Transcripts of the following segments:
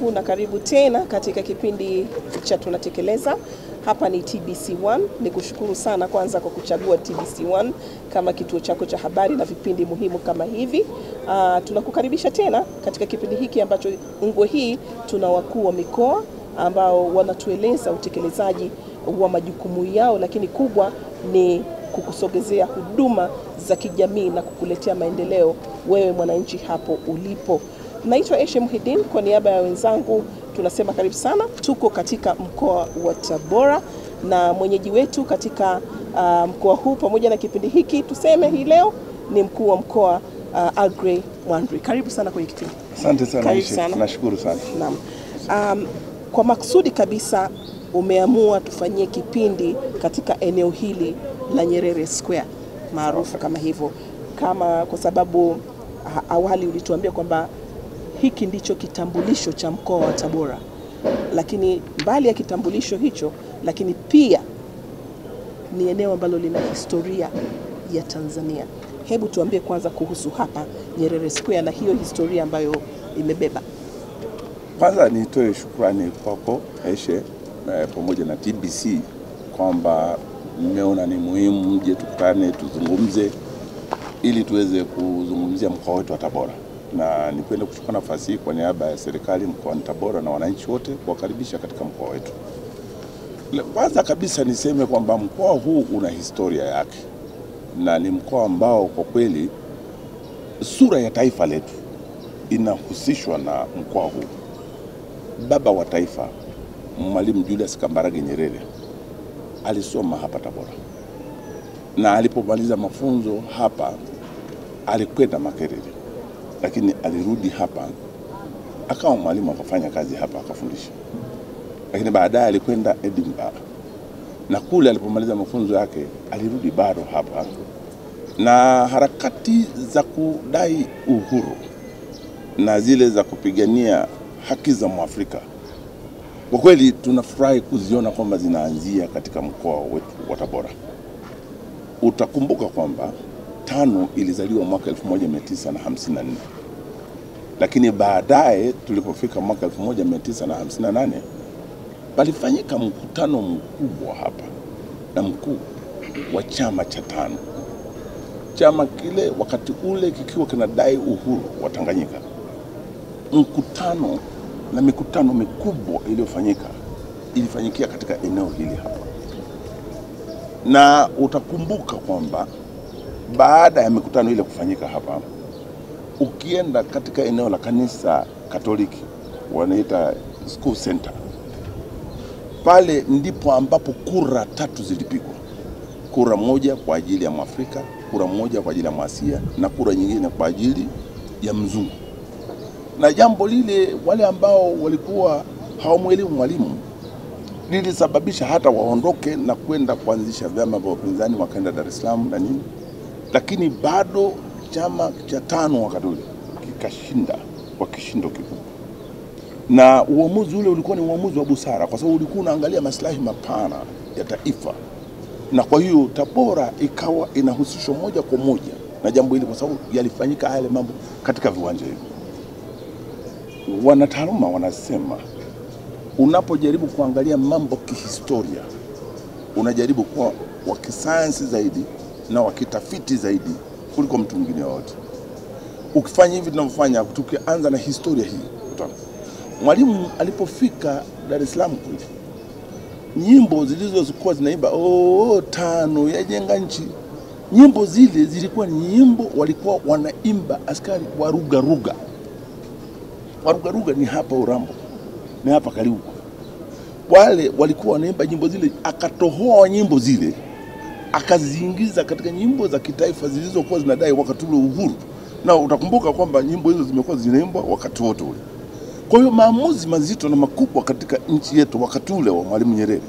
wenzangu, na karibu tena katika kipindi cha Tunatekeleza. Hapa ni TBC1. Nikushukuru sana kwanza kwa kuchagua TBC1 kama kituo chako cha habari na vipindi muhimu kama hivi. Tunakukaribisha tena katika kipindi hiki ambacho ungwe hii tuna wakuu wa mikoa ambao wanatueleza utekelezaji wa majukumu yao, lakini kubwa ni kukusogezea huduma za kijamii na kukuletea maendeleo wewe mwananchi hapo ulipo. Naitwa Aisha Muhidin, kwa niaba ya wenzangu tunasema karibu sana. Tuko katika mkoa wa Tabora na mwenyeji wetu katika mkoa huu pamoja na kipindi hiki tuseme hii leo ni mkuu wa mkoa Agrey Mwandri. Karibu sana kwenye kipindi. Asante sana Aisha, nashukuru sana. Naam. Kwa maksudi kabisa umeamua tufanyie kipindi katika eneo hili la Nyerere Square maarufu kama hivyo, kwa sababu awali ulituambia kwamba hiki ndicho kitambulisho cha mkoa wa Tabora, lakini mbali ya kitambulisho hicho, lakini pia ni eneo ambalo lina historia ya Tanzania. Hebu tuambie kwanza kuhusu hapa Nyerere Square na hiyo historia ambayo imebeba. Kwanza nitoe shukrani kwako Aisha pamoja na TBC kwamba mmeona ni muhimu mje tukutane tuzungumze ili tuweze kuzungumzia mkoa wetu wa Tabora. Na nipende kuchukua nafasi hii kwa niaba ya serikali mkoa wa Tabora na wananchi wote kuwakaribisha katika mkoa wetu. Kwanza kabisa niseme kwamba mkoa huu una historia yake na ni mkoa ambao kwa kweli sura ya taifa letu inahusishwa na mkoa huu. Baba wa taifa Mwalimu Julius Kambarage Nyerere alisoma hapa Tabora, na alipomaliza mafunzo hapa alikwenda Makerere, lakini alirudi hapa akawa mwalimu, akafanya kazi hapa akafundisha. Lakini baadaye alikwenda Edinburgh, na kule alipomaliza mafunzo yake alirudi bado hapa, na harakati za kudai uhuru na zile za kupigania haki za Mwafrika kwa kweli tunafurahi kuziona kwamba zinaanzia katika mkoa wetu wa Tabora. Utakumbuka kwamba TANU ilizaliwa mwaka 1954, lakini baadaye tulipofika mwaka 1958 palifanyika mkutano mkubwa hapa na mkuu wa chama cha TANU. Chama kile wakati ule kikiwa kinadai uhuru wa Tanganyika. Mkutano na mikutano mikubwa ilifanyikia katika eneo hili hapa. Na utakumbuka kwamba baada ya mikutano ile kufanyika hapa, ukienda katika eneo la kanisa Katoliki wanaita School Center, pale ndipo ambapo kura 3 zilipigwa. Kura moja kwa ajili ya Mwafrika, kura moja kwa ajili ya Mwasia na kura nyingine kwa ajili ya mzungu. Na jambo lile wale ambao walikuwa hawamwelewi Mwalimu lilisababisha hata waondoke na kwenda kuanzisha vyama vya upinzani, wakaenda Dar es Salaam na nini. Lakini bado chama cha TANU wakati ule kikashinda kwa kishindo kikubwa. Na uamuzi ule ulikuwa ni uamuzi wa busara kwa sababu ulikuwa unaangalia maslahi mapana ya taifa. Na kwa hiyo Tabora ikawa inahusishwa moja kwa moja na jambo hili kwa sababu yalifanyika yale mambo katika viwanja hivi. Wanataaluma wanasema unapojaribu kuangalia mambo kihistoria, unajaribu kuwa wa kisayansi zaidi na wa kitafiti zaidi kuliko mtu mwingine wote. Ukifanya hivi tunavyofanya, tukianza na historia hii, Mwalimu alipofika Dar es Salaam kule, nyimbo zilizokuwa zinaimba TANU yajenga nchi, nyimbo zile zilikuwa nyimbo walikuwa wanaimba askari wa Rugaruga. Warugaruga ni hapa Urambo, ni hapa karibu. Wale walikuwa wanaimba nyimbo zile, akatohoa nyimbo zile akaziingiza katika nyimbo za kitaifa zilizokuwa zinadai wakati ule uhuru. Na utakumbuka kwamba nyimbo hizo zimekuwa zinaimbwa wakati wote ule. Kwa hiyo maamuzi mazito na makubwa katika nchi yetu wakati ule wa Mwalimu Nyerere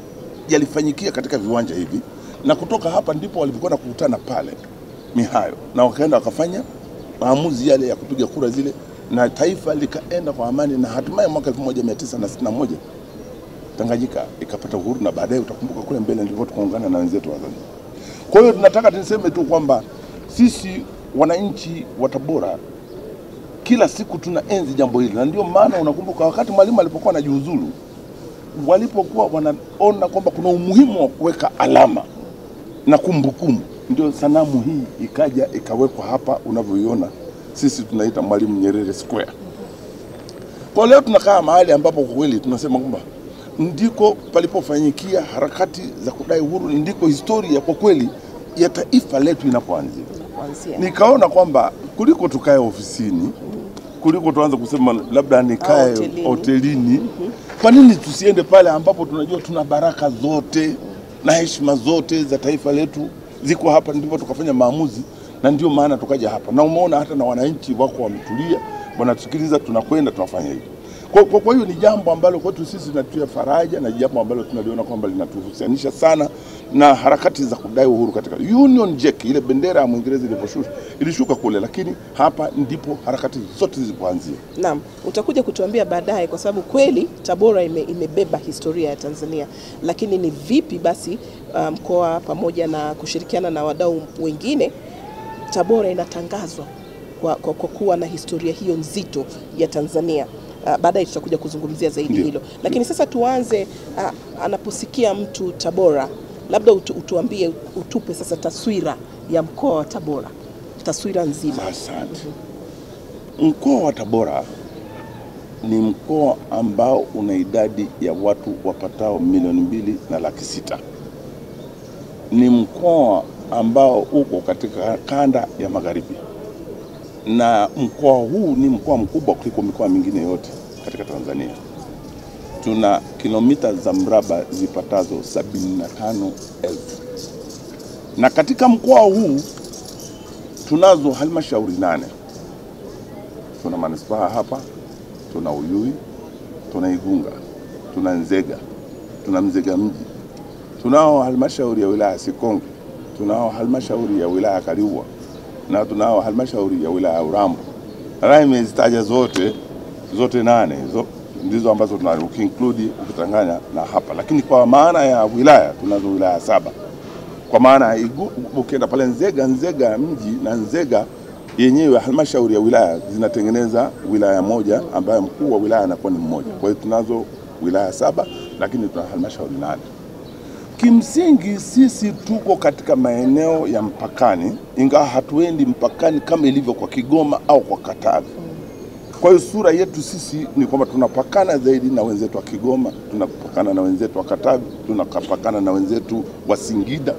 yalifanyikia katika viwanja hivi, na kutoka hapa ndipo walipokwenda kukutana pale Mihayo, na wakaenda wakafanya maamuzi yale ya kupiga kura zile, na taifa likaenda kwa amani, na hatimaye mwaka 1961 Tanganyika ikapata uhuru, na baadaye utakumbuka kule mbele ndipo tukaungana na wenzetu wa Tanzania. Kwa hiyo tunataka niseme tu kwamba sisi wananchi wa Tabora kila siku tunaenzi jambo hili, na ndio maana unakumbuka wakati Mwalimu alipokuwa anajiuzulu, walipokuwa wanaona kwamba kuna umuhimu wa kuweka alama na kumbukumbu, ndio sanamu hii ikaja ikawekwa hapa unavyoiona. Sisi tunaita Mwalimu Nyerere Square. Kwa leo tunakaa mahali ambapo kwa kweli tunasema kwamba ndiko palipofanyikia harakati za kudai uhuru, ndiko historia kwa kweli ya taifa letu inapoanzia. Nikaona kwamba kuliko tukae ofisini, kuliko tuanze kusema labda nikae hotelini, kwa nini tusiende pale ambapo tunajua tuna baraka zote na heshima zote za taifa letu ziko hapa, ndipo tukafanya maamuzi, na ndio maana tukaja hapa. Na umeona hata na wananchi wako wametulia, wanatusikiliza, tunakwenda tunafanya hivi. Kwa hiyo ni jambo ambalo kwetu sisi linatutia faraja, na jambo ambalo tunaliona kwamba linatuhusianisha sana na harakati za kudai uhuru katika Union Jack. Ile bendera ya Mwingereza ilishuka kule, lakini hapa ndipo harakati zote zilipoanzia. Naam, utakuja kutuambia baadaye, kwa sababu kweli Tabora imebeba historia ya Tanzania, lakini ni vipi basi mkoa pamoja na kushirikiana na wadau wengine Tabora inatangazwa kwa kuwa na historia hiyo nzito ya Tanzania. Baadaye tutakuja kuzungumzia zaidi hilo. Lakini sasa tuanze, anaposikia mtu Tabora, labda utuambie, utupe sasa taswira ya mkoa wa Tabora, taswira nzima. Asante. Mkoa wa Tabora ni mkoa ambao una idadi ya watu wapatao 2,206,000. Ni mkoa ambao uko katika kanda ya magharibi, na mkoa huu ni mkoa mkubwa kuliko mikoa mingine yote katika Tanzania. Tuna kilomita za mraba zipatazo 75,000. Na katika mkoa huu tunazo halmashauri 8. Tuna manispaa hapa, tuna Uyui, tuna Igunga, tuna Nzega, tuna Mzega mji, tunao halmashauri ya wilaya Sikonge, tunao halmashauri ya wilaya Kaliua, na tunao halmashauri ya wilaya ya Urambo. Na nimezitaja zote 8 hizo ndizo ambazo tunalo, ukiinclude ukitanganya na hapa. Lakini kwa maana ya wilaya tunazo wilaya 7. Kwa maana ukienda pale Nzega mji na Nzega yenyewe halmashauri ya wilaya zinatengeneza wilaya moja ambayo mkuu wa wilaya anakuwa ni mmoja. Kwa hiyo tunazo wilaya 7, lakini tuna halmashauri 8. Kimsingi sisi tuko katika maeneo ya mpakani, ingawa hatuendi mpakani kama ilivyo kwa Kigoma au kwa Katavi. Kwa hiyo sura yetu sisi ni kwamba tunapakana zaidi na wenzetu wa Kigoma, tunapakana na wenzetu wa Katavi, tunapakana na wenzetu wa Singida,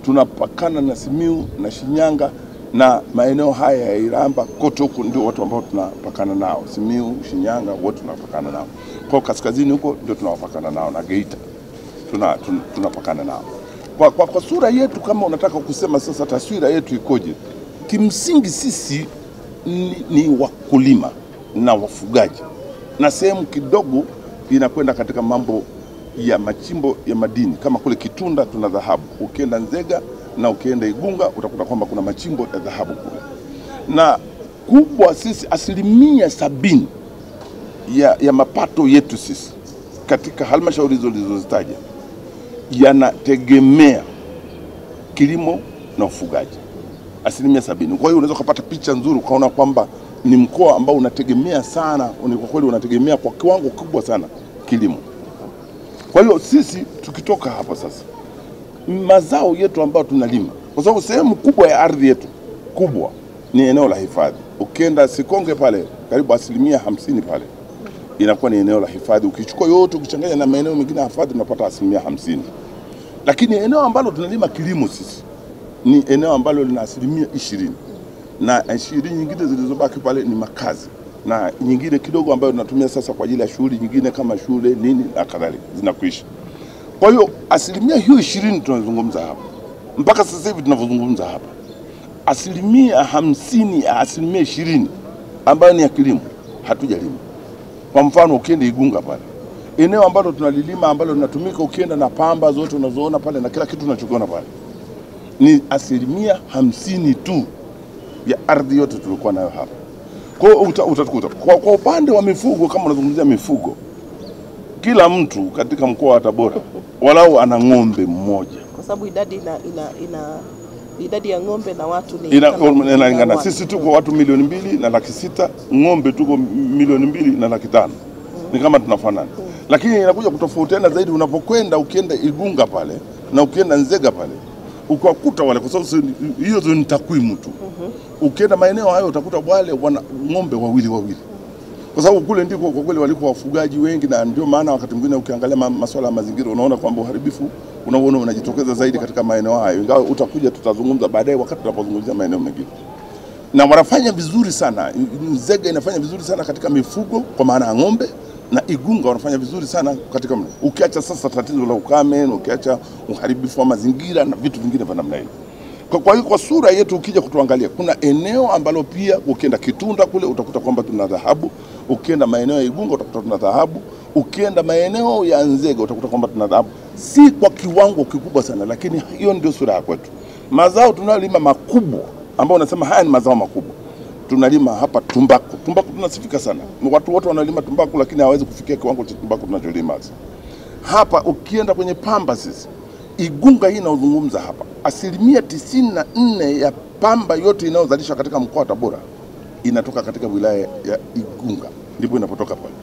tunapakana na Simiu na Shinyanga, na maeneo haya ya Iramba kote huko ndio watu ambao tunapakana nao. Simiu, Shinyanga, wote tunapakana nao. Kwa kaskazini huko ndio tunapakana nao, na Geita tunapakana nao. Kwa sura yetu, kama unataka kusema sasa taswira yetu ikoje, kimsingi sisi ni wakulima na wafugaji, na sehemu kidogo inakwenda katika mambo ya machimbo ya madini. Kama kule Kitunda tuna dhahabu, ukienda Nzega na ukienda Igunga utakuta kwamba kuna machimbo ya dhahabu kule. Na kubwa sisi 70% ya mapato yetu sisi katika halmashauri hizo zilizozitaja yanategemea kilimo na ufugaji, 70%. Kwa hiyo unaweza kupata picha nzuri ukaona kwamba ni mkoa ambao unategemea sana, kwa kweli unategemea kwa kiwango kikubwa sana kilimo. Kwa hiyo sisi tukitoka hapa sasa, mazao yetu ambayo tunalima, kwa sababu sehemu kubwa ya ardhi yetu kubwa ni eneo la hifadhi. Ukienda Sikonge pale karibu 50% pale inakuwa ni eneo la hifadhi. Ukichukua yote ukichanganya na maeneo mengine ya hifadhi unapata 50%. Lakini eneo ambalo tunalima kilimo sisi ni eneo ambalo lina 20%, na 20 nyingine zilizobaki pale ni makazi, na nyingine kidogo ambayo tunatumia sasa kwa ajili ya shughuli nyingine kama shule nini na kadhalika zinakuisha. Kwa hiyo hiyo 20 tunazungumza hapa mpaka sasa hivi tunavyozungumza hapa, 50% ya 20% ambayo ni ya kilimo hatujalima. Kwa mfano ukienda Igunga pale, eneo ambalo tunalilima ambalo linatumika, ukienda na pamba zote unazoona pale na kila kitu tunachokiona pale, ni 50% tu ya ardhi yote tulikuwa nayo hapa. Kwa hiyo utakuta kwa upande wa mifugo, kama unazungumzia mifugo, kila mtu katika mkoa wa Tabora walau ana ng'ombe mmoja, kwa sababu idadi idadi ya ng'ombe na watu ni inalingana. Sisi tuko watu 2,200,600, ng'ombe tuko 2,200,500. Ni kama tunafanana. Lakini inakuja kutofautiana zaidi unapokwenda, ukienda Igunga pale na ukienda Nzega pale. Ukakuta wale, kwa sababu hiyo ni takwimu tu. Ukienda maeneo hayo utakuta wale wana ng'ombe wawili. Kwa sababu kule ndiko kwa kweli walikuwa wafugaji wengi, na ndio maana wakati mwingine ukiangalia masuala ya mazingira unaona kwamba uharibifu unaoona unajitokeza zaidi katika maeneo hayo. Ingawa utakuja tutazungumza baadaye wakati tunapozungumzia maeneo mengine. Na wanafanya vizuri sana. Nzega inafanya vizuri sana katika mifugo kwa maana ya ng'ombe, na Igunga wanafanya vizuri sana katika ukiacha sasa tatizo la ukame, ukiacha uharibifu wa mazingira na vitu vingine vya namna hiyo. Kwa hiyo kwa sura yetu ukija kutuangalia, kuna eneo ambalo pia ukienda Kitunda kule utakuta kwamba tuna dhahabu, ukienda maeneo ya Igunga utakuta tuna dhahabu, ukienda maeneo ya Nzega utakuta kwamba tuna dhahabu. Si kwa kiwango kikubwa sana, lakini hiyo ndio sura ya kwetu. Mazao tunalima makubwa ambao unasema haya ni mazao makubwa. Tunalima hapa tumbaku. Tumbaku tunasifika sana. Watu wote wanalima tumbaku lakini hawezi kufikia kiwango cha tumbaku tunacholima hapa. Ukienda kwenye pamba sisi, Igunga hii inaozungumza hapa, 94% ya pamba yote inayozalishwa katika mkoa wa Tabora inatoka katika wilaya ya Igunga. Ndipo inapotoka pale.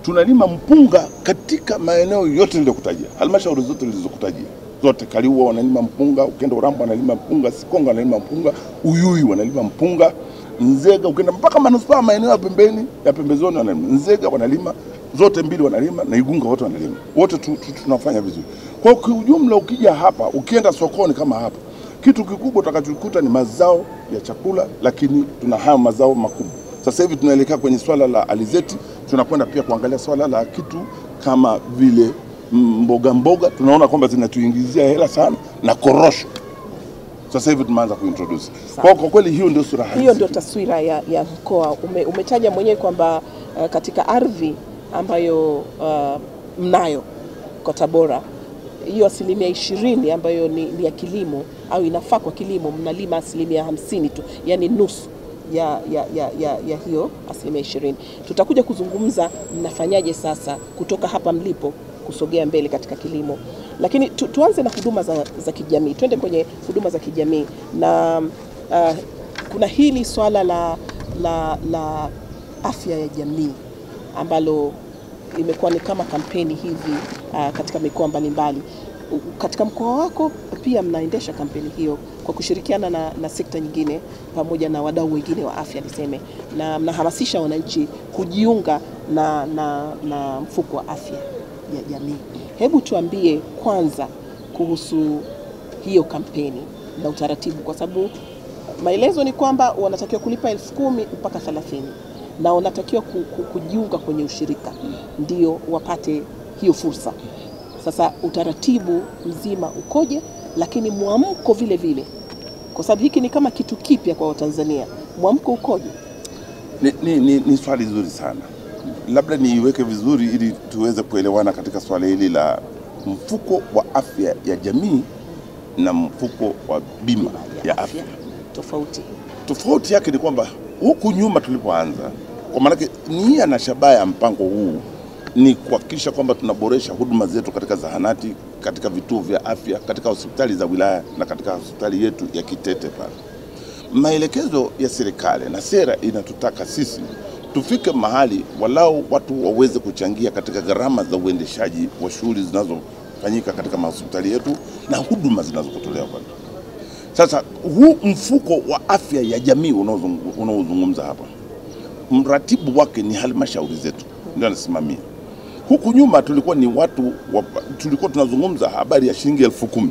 Tunalima mpunga katika maeneo yote niliyokutajia. Halmashauri zote nilizokutajia. Zote Kaliua wanalima mpunga, ukienda Urambo wanalima mpunga, Sikonga wanalima mpunga, Uyui wanalima mpunga, Nzega ukienda mpaka manispaa maeneo ya pembeni ya pembezoni wanalima. Nzega wanalima, zote mbili wanalima, na Igunga wote wanalima. Wote tunafanya vizuri. Kwa ujumla ukija hapa, ukienda sokoni kama hapa, kitu kikubwa utakachokuta ni mazao ya chakula, lakini tuna haya mazao makubwa. Sasa hivi tunaelekea kwenye swala la alizeti, tunakwenda pia kuangalia swala la kitu kama vile mboga, tunaona kwamba zinatuingizia hela sana, na korosho. Sasa hivi tumeanza kuintroduce. Kwa kweli hiyo ndio sura halisi. Hiyo ndio taswira ya mkoa. Umetaja mwenyewe kwamba katika ardhi ambayo mnayo kwa Tabora, hiyo 20% ambayo ni ya kilimo au inafaa kwa kilimo, mnalima 50% tu, yani nusu ya hiyo 20%. Tutakuja kuzungumza mnafanyaje sasa kutoka hapa mlipo kusogea mbele katika kilimo. Lakini tuanze na huduma za kijamii. Twende kwenye huduma za kijamii, na kuna hili swala la afya ya jamii ambalo imekuwa ni kama kampeni hivi katika mikoa mbalimbali. Katika mkoa wako pia mnaendesha kampeni hiyo kwa kushirikiana na sekta nyingine pamoja na wadau wengine wa afya niseme, na mnahamasisha wananchi kujiunga na mfuko wa afya ya jamii. Hebu tuambie kwanza kuhusu hiyo kampeni na utaratibu, kwa sababu maelezo ni kwamba wanatakiwa kulipa 10,000 mpaka 30 na wanatakiwa kujiunga kwenye ushirika ndio wapate hiyo fursa. Sasa utaratibu mzima ukoje, lakini mwamko vile vile, kwa sababu hiki ni kama kitu kipya kwa Watanzania, mwamko ukoje? Ni swali zuri sana. Labda niiweke vizuri ili tuweze kuelewana katika swali hili la mfuko wa afya ya jamii na mfuko wa bima ya afya. Tofauti yake ni kwamba huku nyuma tulipoanza, kwa maana nia na shabaha ya mpango huu ni kuhakikisha kwamba tunaboresha huduma zetu katika zahanati, katika vituo vya afya, katika hospitali za wilaya na katika hospitali yetu ya Kitete pale. Maelekezo ya serikali na sera inatutaka sisi tufike mahali walau watu waweze kuchangia katika gharama za uendeshaji wa shughuli zinazofanyika katika hospitali yetu na huduma zinazotolewa pale. Sasa huu mfuko wa afya ya jamii unaozungumza hapa, mratibu wake ni halmashauri zetu ndio anasimamia. Huku nyuma tulikuwa ni tulikuwa tunazungumza habari ya shilingi 10,000.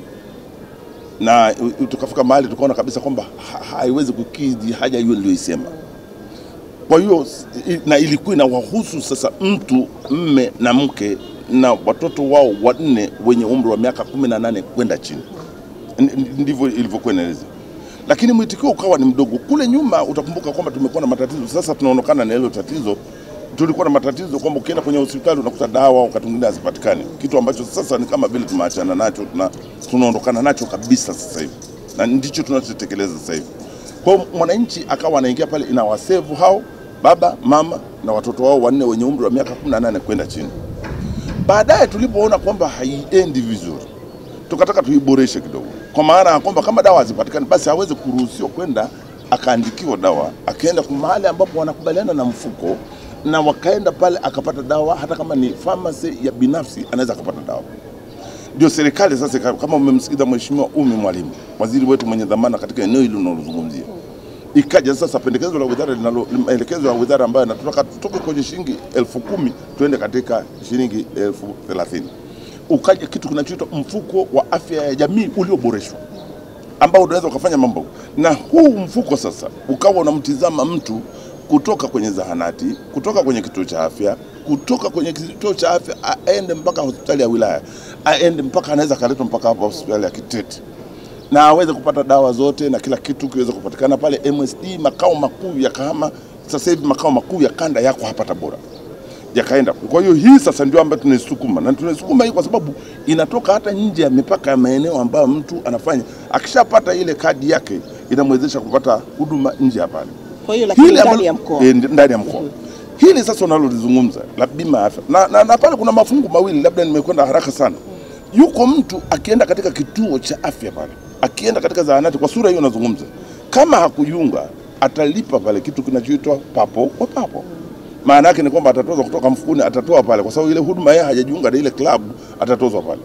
Na tukafika mahali tukaona kabisa kwamba haiwezi kukidhi haja hiyo niliyoisema. Kwa hiyo na ilikuwa inawahusu sasa mtu, mme na mke na watoto wao 4 wenye umri wa miaka 18 kwenda chini. Ndivyo ilivyokuwa inaeleza. Lakini mwitikio ukawa ni mdogo. Kule nyuma utakumbuka kwamba tumekuwa na matatizo. Sasa tunaondokana na hilo tatizo. Tulikuwa na matatizo kwamba ukienda kwenye hospitali unakuta dawa wakati mwingine hazipatikani. Kitu ambacho sasa ni kama vile tumeachana nacho, tunaondokana nacho kabisa sasa hivi. Na ndicho tunachotekeleza sasa hivi. Kwa mwananchi akawa anaingia pale, inawasevu hao baba, mama na watoto wao 4 wenye umri wa miaka 18 kwenda chini. Baadaye tulipoona kwamba haiendi vizuri, tukataka tuiboreshe kidogo. kwa maana ya kwamba kama dawa hazipatikani basi hawezi kuruhusiwa kwenda akaandikiwa dawa, akaenda mahali ambapo wanakubaliana na mfuko na wakaenda pale akapata dawa, hata kama ni pharmacy ya binafsi anaweza akapata dawa. Ndio serikali sasa, kama umemsikiza Mheshimiwa Umi Mwalimu, waziri wetu mwenye dhamana katika eneo hilo linalozungumzia, ikaja sasa pendekezo la wizara maelekezo ya wizara ambayo nataka tutoke kwenye shilingi 10,000 tuende katika shilingi 30,000. Ukaja kitu kinachoitwa mfuko wa afya ya jamii ulioboreshwa, ambao unaweza ukafanya mambo. Na huu mfuko sasa ukawa unamtizama mtu kutoka kwenye zahanati, kutoka kwenye kituo cha afya, kutoka kwenye kituo cha afya aende mpaka hospitali ya wilaya, aende mpaka anaweza kaletwa mpaka hapa hospitali ya Kitete, na aweze kupata dawa zote na kila kitu kiweze kupatikana pale MSD makao makuu ya Kahama. Sasa hivi makao makuu ya kanda yako hapa Tabora yakaenda. Kwa hiyo hii sasa ndio ambayo tunaisukuma, na tunaisukuma hii kwa sababu inatoka hata nje ya mipaka ya maeneo ambayo mtu anafanya, akishapata ile kadi yake inamwezesha kupata huduma nje ya pale. Kwa hiyo lakini ndani ya mkoa. Ndani ya mkoa. Hili sasa unalolizungumza la bima ya afya. Na pale kuna mafungu mawili, labda nimekwenda haraka sana. Yuko mtu akienda katika kituo cha afya pale, akienda katika zahanati, kwa sura hiyo nazungumza, kama hakujiunga atalipa pale kitu kinachoitwa papo kwa papo. Maana yake ni kwamba atatozwa kutoka mfukoni, atatoa pale kwa sababu ile huduma yeye hajajiunga na ile club, atatozwa pale.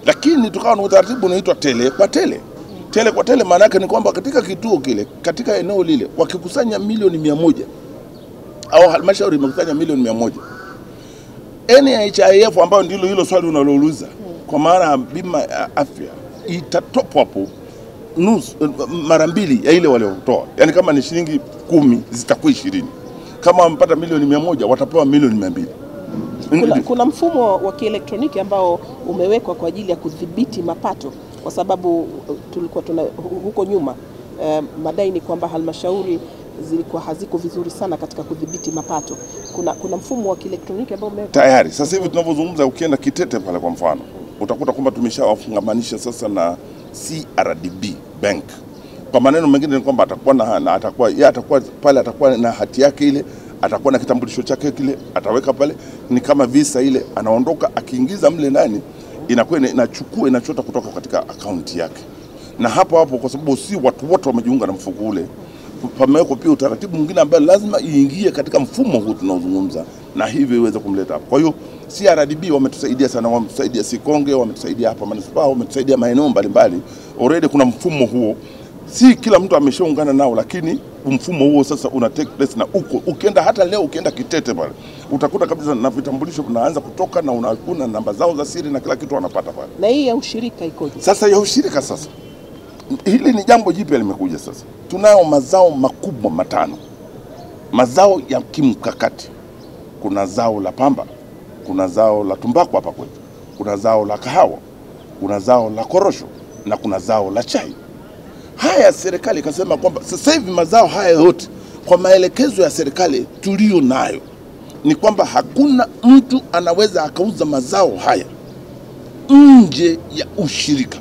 Lakini tukawa na utaratibu unaitwa tele kwa tele. Tele kwa tele maana yake ni kwamba katika kituo kile, katika eneo lile, wakikusanya milioni 100 au halmashauri imekusanya milioni 100, NHIF ambayo ndilo hilo swali unalouliza, kwa maana bima ya afya itatopwa hapo nusu mara 2 ya ile waliotoa. Yaani kama ni shilingi 10 zitakuwa 20. Kama wamepata milioni 100 watapewa milioni 200. Kuna mfumo wa kielektroniki ambao umewekwa kwa ajili ya kudhibiti mapato, kwa sababu tulikuwa huko nyuma madai ni kwamba halmashauri zilikuwa haziko vizuri sana katika kudhibiti mapato. Kuna mfumo wa kielektroniki ambao umewekwa tayari. Sasa hivi tunavyozungumza, ukienda Kitete pale kwa mfano, utakuta kwamba tumeshawafungamanisha sasa na CRDB Bank. Kwa maneno mengine ni kwamba atakuwa pale, atakuwa na hati yake ile, atakuwa na kitambulisho chake kile, ataweka pale, ni kama visa ile, anaondoka akiingiza mle ndani, inakuwa inachota kutoka katika akaunti yake. Na hapo kwa sababu si watu wote wamejiunga na mfuko ule, pamewekwa pia utaratibu mwingine ambao lazima iingie katika mfumo huu tunaozungumza, na hivyo iweze kumleta hapo. Kwa hiyo CRDB wametusaidia sana, wametusaidia Sikonge, wametusaidia hapa manispaa, wametusaidia maeneo mbalimbali. Already kuna mfumo huo, si kila mtu ameshaungana nao, lakini mfumo huo sasa una take place. Na ukienda hata leo ukienda Kitete pale utakuta kabisa na vitambulisho vinaanza kutoka, na unakuna namba zao za siri na kila kitu wanapata pale. Na hii ya ushirika ikoje? Sasa ya ushirika sasa, hili ni jambo jipya limekuja sasa. Tunayo mazao makubwa 5. Mazao ya kimkakati. Kuna zao la pamba, kuna zao la tumbaku hapa kwetu, kuna zao la kahawa, kuna zao la korosho, na kuna zao la chai. Haya serikali ikasema kwamba sasa hivi mazao haya yote kwa maelekezo ya serikali tulio nayo ni kwamba hakuna mtu anaweza akauza mazao haya nje ya ushirika.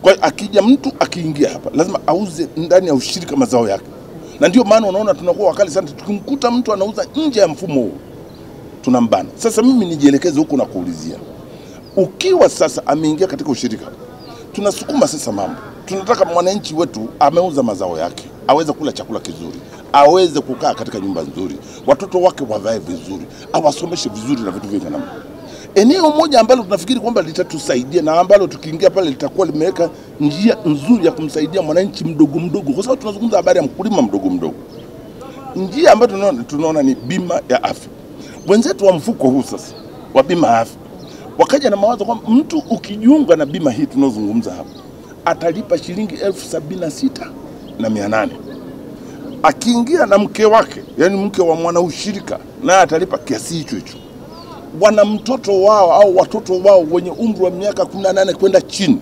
Kwa hiyo akija mtu akiingia hapa lazima auze ndani ya ushirika mazao yake. Na ndio maana unaona tunakuwa wakali sana, tukimkuta mtu anauza nje ya mfumo huu tunambana. Sasa mimi nijielekeze huko na kuulizia, ukiwa sasa ameingia katika ushirika, tunasukuma sasa mambo. Tunataka mwananchi wetu ameuza mazao yake aweze kula chakula kizuri, aweze kukaa katika nyumba nzuri, watoto wake wavae vizuri, awasomeshe vizuri na vitu vingi namna. Eneo moja ambalo tunafikiri kwamba litatusaidia na ambalo tukiingia pale litakuwa limeweka njia nzuri ya kumsaidia mwananchi mdogo mdogo, kwa sababu tunazungumza habari ya mkulima mdogo mdogo. Njia ambayo tunaona ni bima ya afya. Wenzetu wa mfuko huu sasa wa bima ya afya wakaja na mawazo kwamba mtu ukijiunga na bima hii tunazungumza hapa atalipa shilingi 76,800. Akiingia na mke wake, yani mke wa mwana ushirika, naye atalipa kiasi hicho hicho. Wana mtoto wao au watoto wao wenye umri wa miaka 18 kwenda chini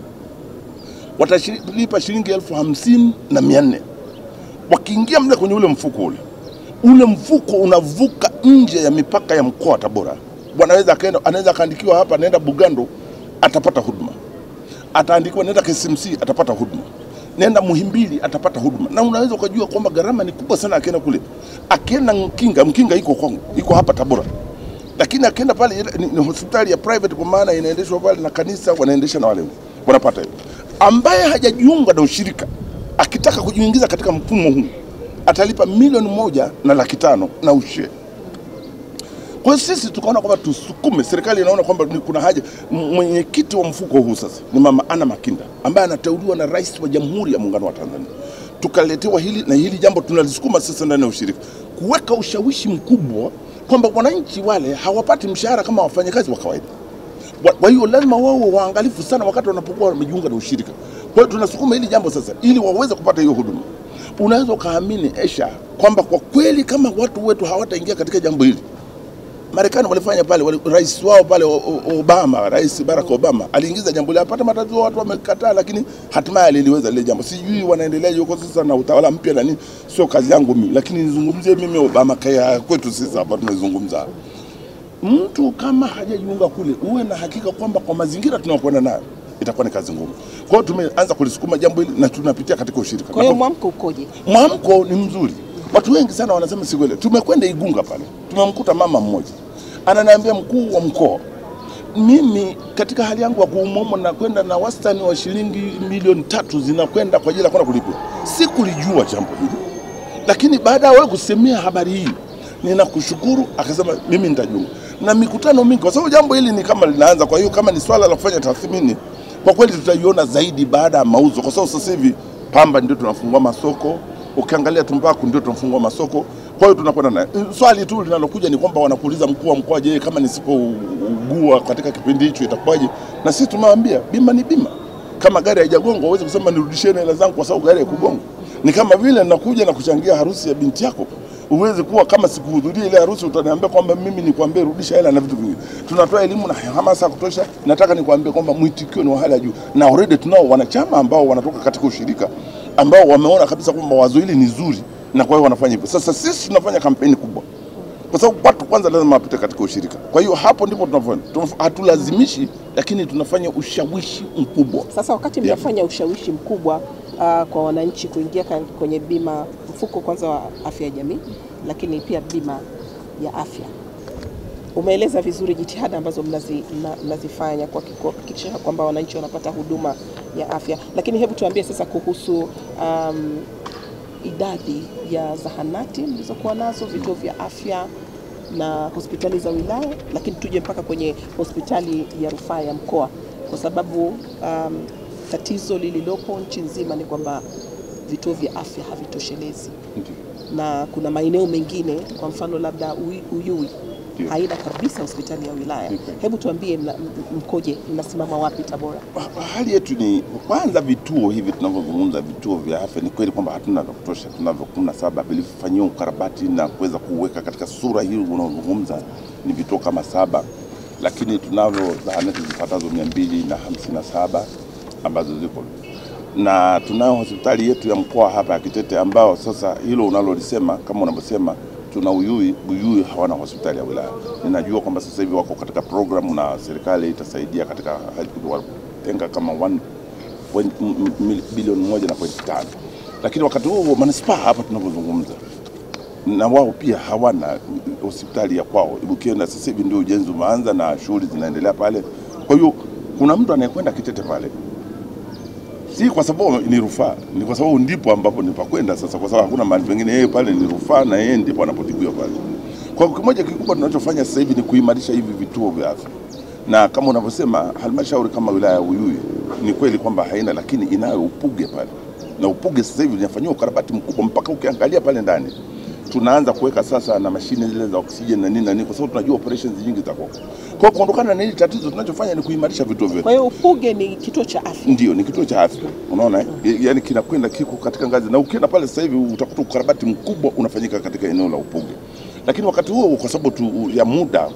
watalipa shilingi 50,400. Wakiingia mle kwenye ule mfuko ule mfuko unavuka nje ya mipaka ya mkoa wa Tabora. Anaweza kaandikiwa hapa naenda Bugando atapata huduma, ataandikiwa nenda KCMC atapata huduma, nenda Muhimbili atapata huduma. Na unaweza ukajua kwamba gharama ni kubwa sana akienda kule. Akienda Mkinga iko hapa Tabora, lakini akienda pale ni hospitali ya private, kwa maana inaendeshwa pale na kanisa, wanaendesha na wale wanapata hiyo. ambaye hajajiunga na ushirika akitaka kujiingiza katika mfumo huu atalipa $1,500,000 na ushe. Kwa sisi tukaona kwamba tusukume, serikali inaona kwamba kuna haja. Mwenyekiti wa mfuko huu sasa ni Mama Anna Makinda ambaye anateuliwa na Rais wa Jamhuri ya Muungano wa Tanzania. Tukaletewa hili na hili jambo tunalisukuma sasa ndani ya ushirika, kuweka ushawishi mkubwa kwamba wananchi wale hawapati mshahara kama wafanyakazi wa kawaida. Kwa hiyo lazima wao waangalifu sana wakati wanapokuwa wamejiunga na ushirika. Kwa hiyo tunasukuma hili jambo sasa ili waweze kupata hiyo huduma. Unaweza kaamini Esha kwamba kwa kweli kama watu wetu hawataingia katika jambo hili, Marekani walifanya pale, rais wao pale Obama, Rais Barack Obama aliingiza jambo ile, apata matatizo, watu wamekataa, lakini hatimaye aliliweza ile jambo. Sijui wanaendelea huko sasa na utawala mpya na nini, sio kazi yangu mimi, lakini nizungumzie mimi Obama kaya kwetu sisi hapa tunazungumza. Mtu kama hajajiunga kule, uwe na hakika kwamba kwa mazingira tunayokwenda nayo itakuwa ni kazi ngumu. Kwa hiyo tumeanza kulisukuma jambo hili na tunapitia katika ushirika. Kwa hiyo mwamko ukoje? Mwamko ni mzuri. Watu wengi sana wanasema si kweli. Tumekwenda Igunga pale, tumemkuta mama mmoja ananiambia, mkuu wa mkoa, mimi katika hali yangu ya kuumomo na kwenda na wastani wa shilingi $3,000,000 zinakwenda kwa ajili ya kwenda kulipwa. Sikulijua jambo hili, lakini baada ya wewe kusemea habari hii ninakushukuru. Akasema mimi nitajiunga na mikutano mingi, kwa sababu jambo hili ni kama linaanza. Kwa hiyo kama ni swala la kufanya tathmini, kwa kweli tutaiona zaidi baada ya mauzo, kwa sababu sasa hivi pamba ndio tunafungua masoko, ukiangalia tumbaku ndio tunafungua masoko. Kwa hiyo tunakwenda naye. Swali tu linalokuja ni kwamba wanakuuliza mkuu wa mkoa, je, kama nisipougua katika kipindi hicho itakuwaje? Na sisi tumewaambia bima ni bima. Kama gari haijagongwa uweze kusema nirudisheni hela zangu kwa sababu gari haikugonga. Ni kama vile nakuja na kuchangia harusi ya binti yako. Uweze kuwa kama sikuhudhuria ile harusi utaniambia kwamba mimi nikwambie rudisha hela na vitu vingine. Tunatoa elimu na hamasa kutosha. Nataka nikwambie kwamba mwitikio ni wa hali ya juu. Na already tunao wanachama ambao wanatoka katika ushirika ambao wameona kabisa kwamba wazo hili ni zuri, na kwa hiyo wanafanya hivyo. Sasa sisi tunafanya kampeni kubwa, kwa sababu watu kwanza lazima wapite katika ushirika. Kwa hiyo hapo ndipo tunafanya, hatulazimishi, lakini tunafanya ushawishi mkubwa. Sasa wakati mnafanya ushawishi mkubwa kwa wananchi kuingia kwenye bima, mfuko kwanza wa afya ya jamii, lakini pia bima ya afya, umeeleza vizuri jitihada ambazo mnazifanya kwa kuhakikisha kwamba wananchi wanapata huduma ya afya. Lakini hebu tuambie sasa kuhusu idadi ya zahanati mlizokuwa nazo, vituo vya afya na hospitali za wilaya, lakini tuje mpaka kwenye hospitali ya rufaa ya mkoa, kwa sababu tatizo lililopo nchi nzima ni kwamba vituo vya afya havitoshelezi. Na kuna maeneo mengine, kwa mfano labda Uyui haina kabisa hospitali ya wilaya. Hebu tuambie mkoje, mnasimama wapi Tabora? Hali yetu ni kwanza, vituo hivi tunavyozungumza, vituo vya afya, ni kweli kwamba hatuna vya kutosha. Tunavyo 17 vilivyofanyiwa ukarabati na kuweza kuweka katika sura hii unaozungumza, ni vituo kama 7, lakini tunavyo zahanati zipatazo 257 ambazo ziko, na tunayo hospitali yetu ya mkoa hapa ya Kitete, ambao sasa hilo unalolisema kama unavyosema, tuna Uyui hawana hospitali ya wilaya. Ninajua kwamba sasa hivi wako katika programu na serikali itasaidia katika tenga kama 1 bilioni 1.5, lakini wakati huo manispaa hapa tunapozungumza na wao pia hawana hospitali ya kwao. Ukienda sasa hivi ndio ujenzi umeanza na shughuli zinaendelea pale. Kwa hiyo kuna mtu anayekwenda Kitete pale, si kwa sababu ni rufaa, ni kwa sababu ndipo ambapo nipakwenda sasa, kwa sababu hakuna mahali pengine. Yeye pale ni rufaa na yeye ndipo anapotibiwa pale. Kwa kimoja kikubwa tunachofanya sasa hivi ni kuimarisha hivi vituo vya afya, na kama unavyosema halmashauri kama wilaya ya Uyui ni kweli kwamba haina, lakini inayo Upuge pale, na Upuge sasa hivi inafanywa ukarabati mkubwa, mpaka ukiangalia pale ndani tunaanza kuweka sasa na mashine zile za oksijeni na nini, kwa sababu tunajua operations nyingi za kwa. Kwa kuondokana na hili tatizo, tunachofanya ni kuimarisha vituo vyetu. Kwa hiyo Upuge ni kituo cha afya? Ndio, ni kituo cha afya. Unaona, yani kinakwenda kiko katika ngazi, na ukienda pale sasa hivi utakuta ukarabati mkubwa unafanyika katika eneo la Upuge. Lakini wakati huo kwa sababu ya muda,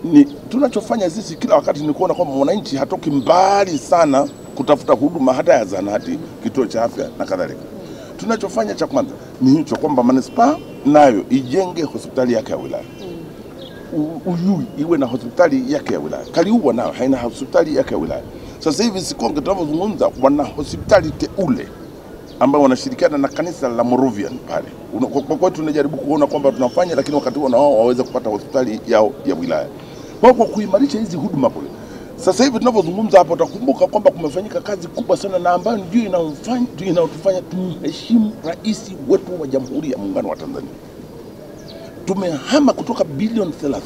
ni tunachofanya sisi kila wakati ni kuona kwamba mwananchi hatoki mbali sana kutafuta huduma hata ya zahanati, kituo cha afya na kadhalika. Tunachofanya cha kwanza ni hicho, kwamba manispaa nayo ijenge hospitali yake ya wilaya. Uyui iwe na hospitali yake ya wilaya. Kaliua nayo haina hospitali yake ya wilaya. Sasa hivi Sikonge tunavyozungumza wana hospitali teule ambao wanashirikiana na kanisa la Moravian pale. Kwa kweli tunajaribu kuona kwamba tunafanya, lakini wakati huo na wao waweze kupata hospitali yao ya wilaya. Kwa kuimarisha hizi huduma kule, Sasa hivi tunavyozungumza hapa utakumbuka kwamba kumefanyika kazi kubwa sana na ambayo ndio inatufanya tumheshimu rais wetu wa Jamhuri ya Muungano wa Tanzania. Tumehama kutoka bilioni 30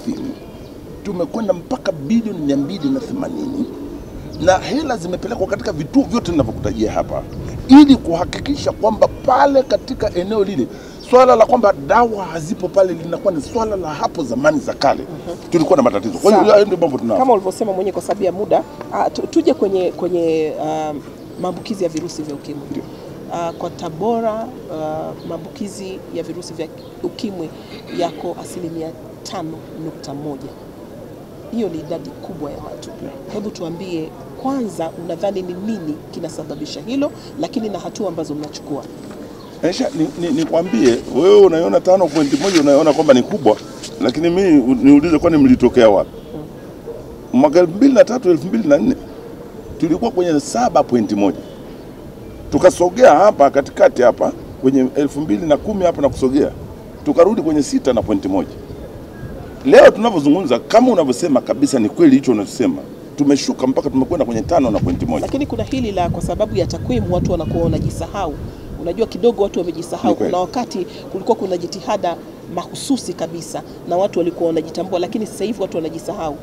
tumekwenda mpaka bilioni 280 na hela zimepelekwa katika vituo vyote ninavyokutajia hapa ili kuhakikisha kwamba pale katika eneo lile swala la kwamba dawa hazipo pale linakuwa ni swala la hapo zamani za kale. Tulikuwa na matatizo. Kwa hiyo hayo ndio mambo tunao. Kama ulivyosema mwenyewe kwa sababu ya muda, tuje kwenye maambukizi ya virusi vya ukimwi. Kwa Tabora maambukizi ya virusi vya ukimwi yako 5.1%. Hiyo ni idadi kubwa ya watu. Hebu tuambie kwanza, unadhani ni nini kinasababisha hilo, lakini na hatua ambazo mnachukua? Nikwambie wewe unaiona 5.1 unaiona kwamba ni kubwa, lakini mimi niulize kwani mlitokea wapi? Mwaka 2003 2004 tulikuwa kwenye 7.1. Tukasogea hapa katikati hapa kwenye 2010 hapa na kusogea. Tukarudi kwenye 6.1. Leo tunavyozungumza kama unavyosema kabisa ni kweli hicho unachosema. Tumeshuka mpaka tumekwenda kwenye 5.1. Lakini kuna hili la kwa sababu ya takwimu watu wanakuwa wanajisahau. Unajua kidogo watu wamejisahau. Kuna wakati kulikuwa kuna jitihada mahususi kabisa na watu walikuwa wanajitambua, lakini sasa hivi watu wanajisahau.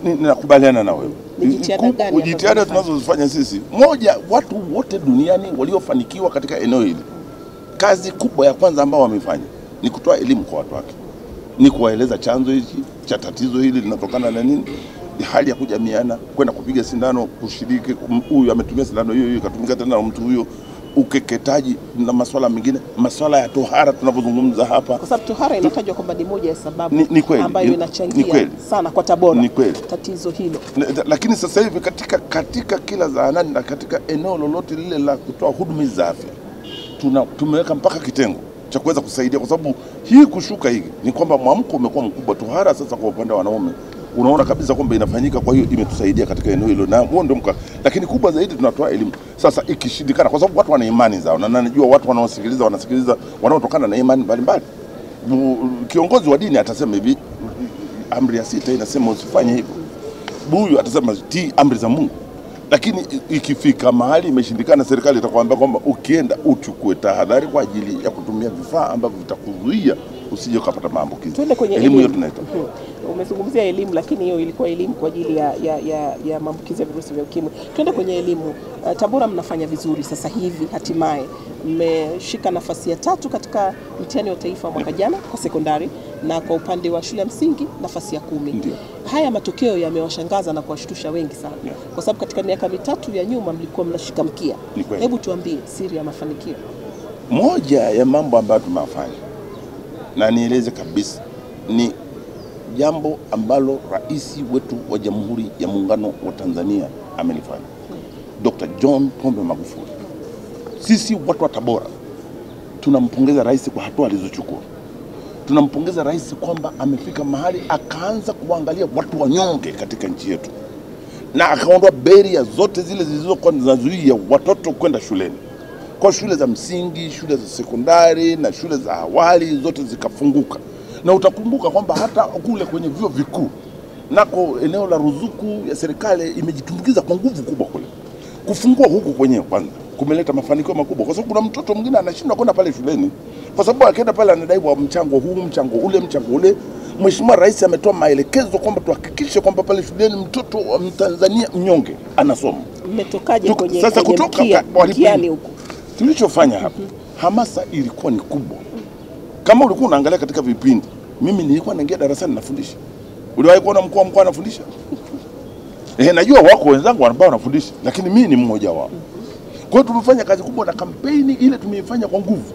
Ninakubaliana na wewe. Jitihada tunazozifanya sisi, moja, watu wote duniani waliofanikiwa katika eneo hili, kazi kubwa ya kwanza ambao wamefanya ni kutoa elimu kwa watu wake, ni kuwaeleza chanzo hiki cha tatizo hili linatokana na nini, hali ya kujamiana, kwenda kupiga sindano, kushiriki, huyu ametumia sindano hiyo ikatumika tena na mtu huyo, ukeketaji na masuala mengine, masuala ya tohara tunapozungumza hapa, kwa sababu tohara inatajwa kwamba ni moja ya sababu ambayo inachangia sana kwa Tabora tatizo hilo. Lakini sasa hivi katika kila zahanati na katika eneo lolote lile la kutoa huduma za afya tumeweka mpaka kitengo cha kuweza kusaidia, kwa sababu hii kushuka hii ni kwamba mwamko umekuwa mkubwa. Tohara sasa kwa upande wa wanaume unaona kabisa kwamba inafanyika, kwa hiyo imetusaidia katika eneo hilo, na huo ndio mkakati. Lakini kubwa zaidi tunatoa elimu. Sasa ikishindikana, kwa sababu watu wana imani zao na najua watu wanaosikiliza wanaotokana na imani mbalimbali. Kiongozi wa dini atasema hivi, amri ya 6 inasema usifanye hivyo. Huyu atasema tii amri za Mungu. Lakini ikifika mahali imeshindikana, serikali itakwambia kwamba ukienda uchukue tahadhari kwa ajili ya kutumia vifaa ambavyo vitakuzuia usije kupata maambukizi. Tuende kwenye elimu hiyo tunaita. Umezungumzia elimu, lakini hiyo ilikuwa elimu kwa ajili ya maambukizi ya virusi vya ukimwi. Tuende kwenye elimu. Tabora mnafanya vizuri sasa hivi, hatimaye mmeshika nafasi ya 3 katika mtihani wa taifa mwaka jana kwa sekondari, na kwa upande wa shule ya msingi nafasi ya 10. Ndiyo. Haya matokeo yamewashangaza na kuwashtusha wengi sana. Yeah. Kwa sababu katika miaka mitatu ya nyuma mlikuwa mnashika mkia. Hebu tuambie siri ya mafanikio. Moja ya mambo ambayo tumefanya, na nieleze kabisa, ni jambo ambalo rais wetu wa Jamhuri ya Muungano wa Tanzania amelifanya, Dr. John Pombe Magufuli. Sisi watu wa Tabora tunampongeza rais kwa hatua alizochukua. Tunampongeza rais kwamba amefika mahali akaanza kuangalia watu wanyonge katika nchi yetu, na akaondoa beria zote zile zilizokuwa zinazuia watoto kwenda shuleni. Kwa shule za msingi, shule za sekondari na shule za awali zote zikafunguka. Na utakumbuka kwamba hata kule kwenye vyuo vikuu nako eneo la ruzuku ya serikali imejitumbukiza kwa nguvu kubwa kule. Kufungua huku kwenyewe kwanza kumeleta mafanikio makubwa, kwa sababu kuna mtoto mwingine anashindwa kwenda pale shuleni kwa sababu akienda pale anadaiwa mchango huu, mchango ule. Mheshimiwa Rais ametoa maelekezo kwamba tuhakikishe kwamba pale shuleni mtoto wa Mtanzania mnyonge anasoma. Mmetokaje kwenye sasa kutoka mkiani huko? Tulichofanya hapa, hamasa ilikuwa ni kubwa. Kama ulikuwa unaangalia katika vipindi, mimi nilikuwa naingia darasani nafundisha. Uliwahi kuona mkuu wa mkoa anafundisha? Najua wako wenzangu ambao wanafundisha, lakini mimi ni mmoja wao. Kwa hiyo tumefanya kazi kubwa na kampeni ile tumeifanya kwa nguvu.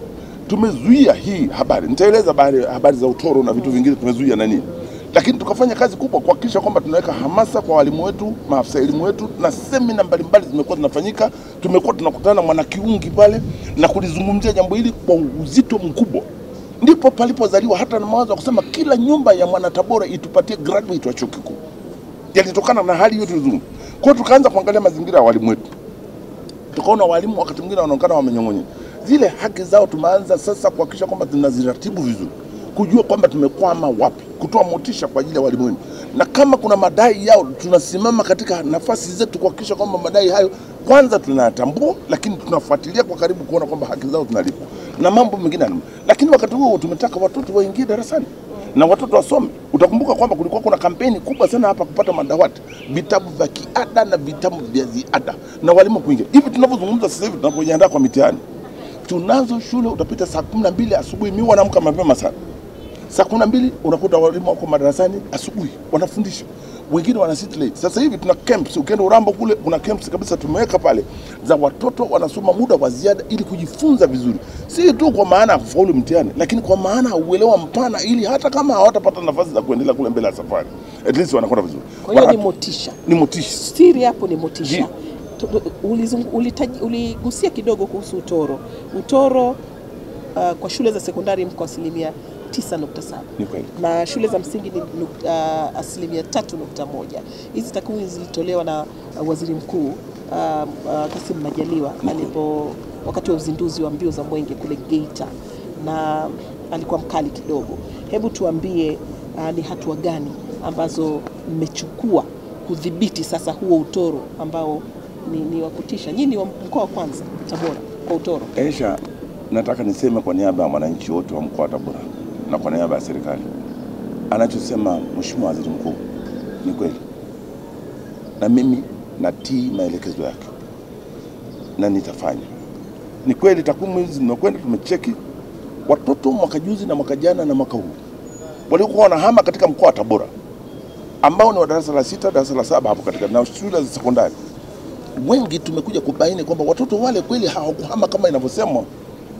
Tumezuia hii habari. Nitaeleza habari za utoro na vitu vingine tumezuia na nini. Lakini tukafanya kazi kubwa kuhakikisha kwamba tunaweka hamasa kwa walimu wetu, maafisa elimu wetu, na semina mbalimbali zimekuwa zinafanyika. Tumekuwa tunakutana na Mwanakiungi pale na kulizungumzia jambo hili kwa uzito mkubwa. Ndipo palipozaliwa hata na mawazo kusema kila nyumba ya mwana Tabora itupatie graduate wa chuo kikuu. Yalitokana na hali hiyo tulizungumza. Kwa hiyo tukaanza kuangalia mazingira ya walimu wetu. Tukaona walimu wakati mwingine wanaonekana wamenyong'onyea. Zile haki zao tumeanza sasa kuhakikisha kwamba tunaziratibu vizuri, kujua kwamba tumekwama wapi, kutoa motisha kwa ajili ya walimu wetu. na kama kuna madai yao tunasimama katika nafasi zetu kuhakikisha kwamba madai hayo kwanza tunayatambua, lakini tunafuatilia kwa karibu kuona kwamba haki zao zinalipwa na mambo mengine. Lakini wakati huo tumetaka watoto waingie darasani na watoto wasome. Utakumbuka kwamba kulikuwa kuna kampeni kubwa sana hapa kupata madawati, vitabu vya kiada na vitabu vya ziada na walimu kuingia. Hivi tunavyozungumza sasa hivi tunapojiandaa kwa mitihani, tunazo shule utapita saa 12 asubuhi, mimi wanaamka mapema sana. Saa 12 unakuta walimu wako madarasani asubuhi wanafundisha. Wengine wana sit late. Sasa hivi tuna camps, ukienda Urambo kule kuna camps kabisa tumeweka pale za watoto wanasoma muda wa ziada ili kujifunza vizuri. Si tu kwa maana ya kufaulu mtihani, lakini kwa maana uelewa mpana, ili hata kama hawatapata nafasi za kuendelea kule mbele ya safari, at least wanakwenda vizuri. Kwa hiyo ni motisha. Ni motisha. Siri hapo ni motisha. Uligusia kidogo kuhusu utoro. Utoro kwa shule za sekondari mko asilimia 9.7. Ni kweli. Na shule za msingi ni asilimia 3.1. Hizi takwimu zilitolewa na Waziri Mkuu Kassim Majaliwa wakati wa uzinduzi wa mbio za Mwenge kule Geita, na alikuwa mkali kidogo. Hebu tuambie ni hatua gani ambazo mmechukua kudhibiti sasa huo utoro ambao ni wa kutisha? Nyinyi wa mkoa wa kwanza Tabora kwa utoro. Aisha, nataka niseme kwa niaba ya wananchi wote wa mkoa wa Tabora na kwa niaba ya serikali, anachosema Mheshimiwa Waziri Mkuu ni kweli, na mimi natii maelekezo yake na nitafanya. Ni kweli takwimu hizi zimekwenda, tumecheki watoto mwaka juzi na mwaka jana na mwaka huu waliokuwa wanahama katika mkoa wa Tabora ambao ni wa darasa la 6, darasa la 7 hapo katika na shule za sekondari, wengi tumekuja kubaini kwamba watoto wale kweli hawakuhama kama inavyosemwa.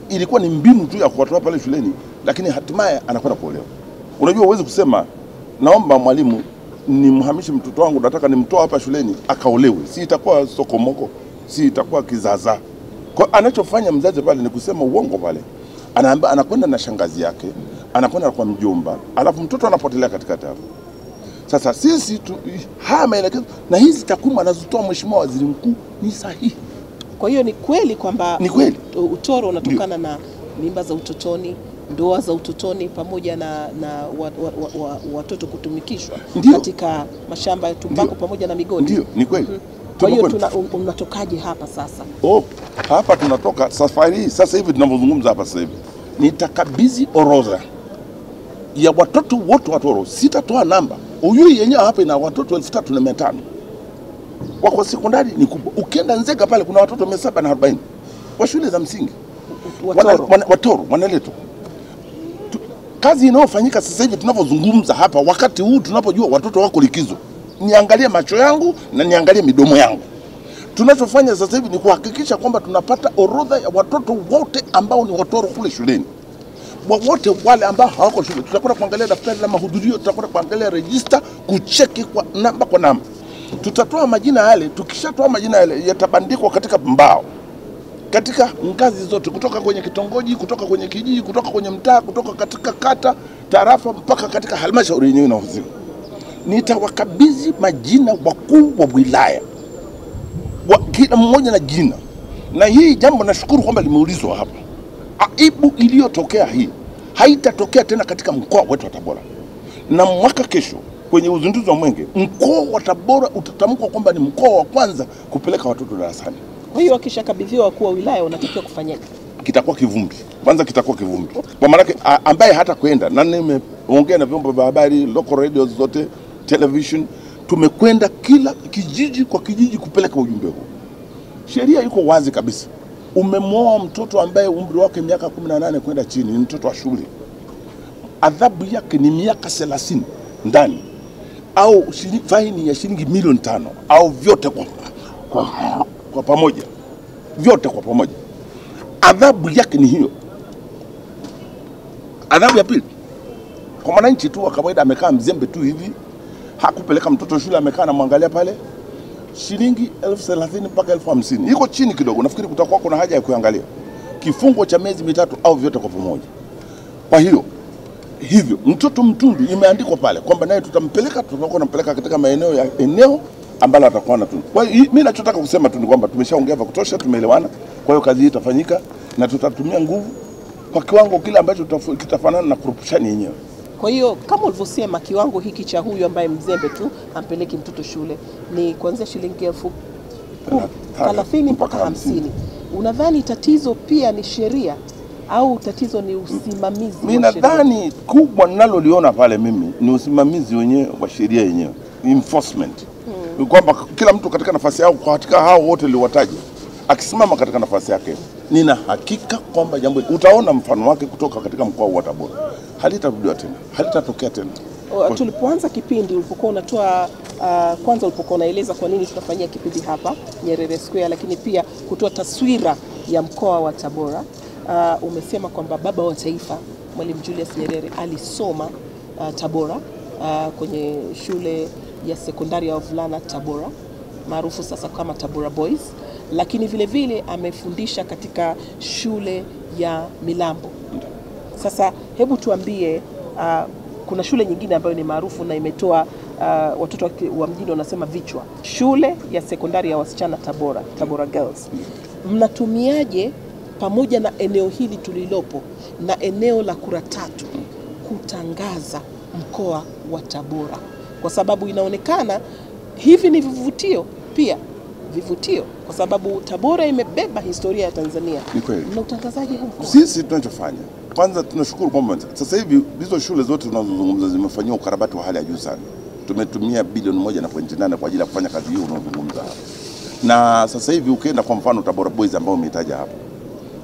Ilikuwa ni mbinu tu ya kuwatoa pale shuleni, lakini hatimaye anakwenda kuolewa. Unajua uweze kusema naomba mwalimu nimhamishe mtoto wangu, nataka nimtoa hapa shuleni akaolewe. Si itakuwa sokomoko, si itakuwa kizaza. Kwa anachofanya mzazi pale ni kusema uongo pale. Anakwenda na shangazi yake, anakwenda kwa mjomba, alafu mtoto anapotelea katika tabu. Sasa sisi haya maelekezo na hizi takwimu anazotoa Mheshimiwa Waziri Mkuu ni sahihi. Kwa hiyo ni kweli kwamba utoro unatokana na mimba za utotoni, ndoa za utotoni, pamoja na watoto kutumikishwa katika mashamba ya tumbaku pamoja na migodi. Ndio, ni kweli. Kwa hiyo unatokaje hapa sasa? Hapa tunatoka safari hii sasa hivi tunavyozungumza hapa sasa hivi. Nitakabidhi orodha ya watoto wote watoro. Sitatoa namba. Uyui yenyewe hapa ina watoto 3500. Wako sekondari ni kubwa. Ukienda Nzega pale kuna watoto 740 wa shule za msingi. Watoro wanaletwa. Kazi inayofanyika sasa hivi tunavyozungumza hapa, wakati huu tunapojua watoto wako likizo, niangalie macho yangu na niangalie midomo yangu. Tunachofanya sasa hivi ni kuhakikisha kwamba tunapata orodha ya watoto wote ambao ni watoro kule shuleni. Wote wale ambao hawako shule tutakwenda kuangalia daftari la mahudhurio, tutakwenda kuangalia register, kucheki kwa namba. Tutatoa majina yale. Tukishatoa majina yale yatabandikwa katika mbao katika ngazi zote, kutoka kwenye kitongoji, kutoka kwenye kijiji, kutoka kwenye mtaa, kutoka katika kata, tarafa, mpaka katika halmashauri yenyewe inahusika. Nitawakabidhi majina wakuu wa wilaya, kila mmoja na jina. Na hii jambo nashukuru kwamba limeulizwa hapa. Aibu iliyotokea hii haitatokea tena katika mkoa wetu wa Tabora. Na mwaka kesho kwenye uzinduzi wa Mwenge, mkoa wa Tabora utatamkwa kwamba ni mkoa wa kwanza kupeleka watoto darasani. Kwa hiyo wakishakabidhiwa wakuu wa wilaya wanatakiwa kufanyaje? Kitakuwa kivumbi. Kwanza kitakuwa kivumbi. Kwa maana ambaye hata kwenda, na nimeongea na vyombo vya habari, local radios zote, television, tumekwenda kila kijiji kwa kijiji kupeleka ujumbe huu. Sheria iko wazi kabisa. Umemwoa mtoto ambaye umri wake miaka 18 kwenda chini, ni mtoto wa shule, adhabu yake ni miaka 30 ndani au faini ya shilingi milioni 5 au vyote kwa pamoja. Vyote kwa pamoja. Adhabu yake ni hiyo. Adhabu ya pili, kwa mwananchi tu wa kawaida amekaa mzembe tu hivi, hakupeleka mtoto shule, amekaa na mwangalia pale, shilingi 30,000 mpaka 50,000. Iko chini kidogo. Nafikiri kutakuwa kuna haja ya kuangalia kifungo cha miezi 3 au vyote kwa pamoja. Kwa hiyo hivyo mtoto mtundu imeandikwa pale kwamba naye tutampeleka katika eneo ambalo atakuwa na tundu. Kwa hiyo mimi nachotaka kusema tu ni kwamba tumeshaongea vya kutosha, tumeelewana. Kwa hiyo kazi hii itafanyika na tutatumia nguvu kwa kiwango kile ambacho kitafanana na corruption yenyewe. Kwa hiyo kama ulivyosema, kiwango hiki cha huyu ambaye mzembe tu ampeleki mtoto shule ni kuanzia shilingi 30 mpaka 50. Unadhani tatizo pia ni sheria au tatizo ni usimamizi? Mimi nadhani kubwa ninaloliona pale mimi ni usimamizi wenyewe wa sheria yenyewe, enforcement. Kwamba kila mtu katika nafasi yao, katika hao wote niliowataja, akisimama katika nafasi yake, nina hakika kwamba jambo utaona mfano wake kutoka katika mkoa wa Tabora. Halitarudiwa tena, halitatokea tena. Tulipoanza kipindi ulipokuwa unatoa kwanza ulipokuwa unaeleza kwa nini tunafanyia kipindi hapa Nyerere Square, lakini pia kutoa taswira ya mkoa wa Tabora, umesema kwamba baba wa taifa Mwalimu Julius Nyerere alisoma Tabora, kwenye shule ya sekondari ya wavulana Tabora maarufu sasa kama Tabora Boys, lakini vile vile amefundisha katika shule ya Milambo. Sasa hebu tuambie, kuna shule nyingine ambayo ni maarufu na imetoa watoto wa mjini wanasema vichwa, shule ya sekondari ya wasichana Tabora, Tabora Girls. Mnatumiaje pamoja na eneo hili tulilopo na eneo la kura tatu kutangaza mkoa wa Tabora? Kwa sababu inaonekana hivi ni vivutio pia, vivutio, kwa sababu Tabora imebeba historia ya Tanzania. Ni kweli. Na utangazaji huu sisi tunachofanya, kwanza tunashukuru kwamba sasa hivi hizo shule zote tunazozungumza zimefanyiwa ukarabati wa hali ya juu sana. Tumetumia bilioni 1.8 kwa ajili ya kufanya kazi hiyo unazozungumza hapa. Na sasa hivi ukienda kwa mfano Tabora Boys ambao umetaja hapo,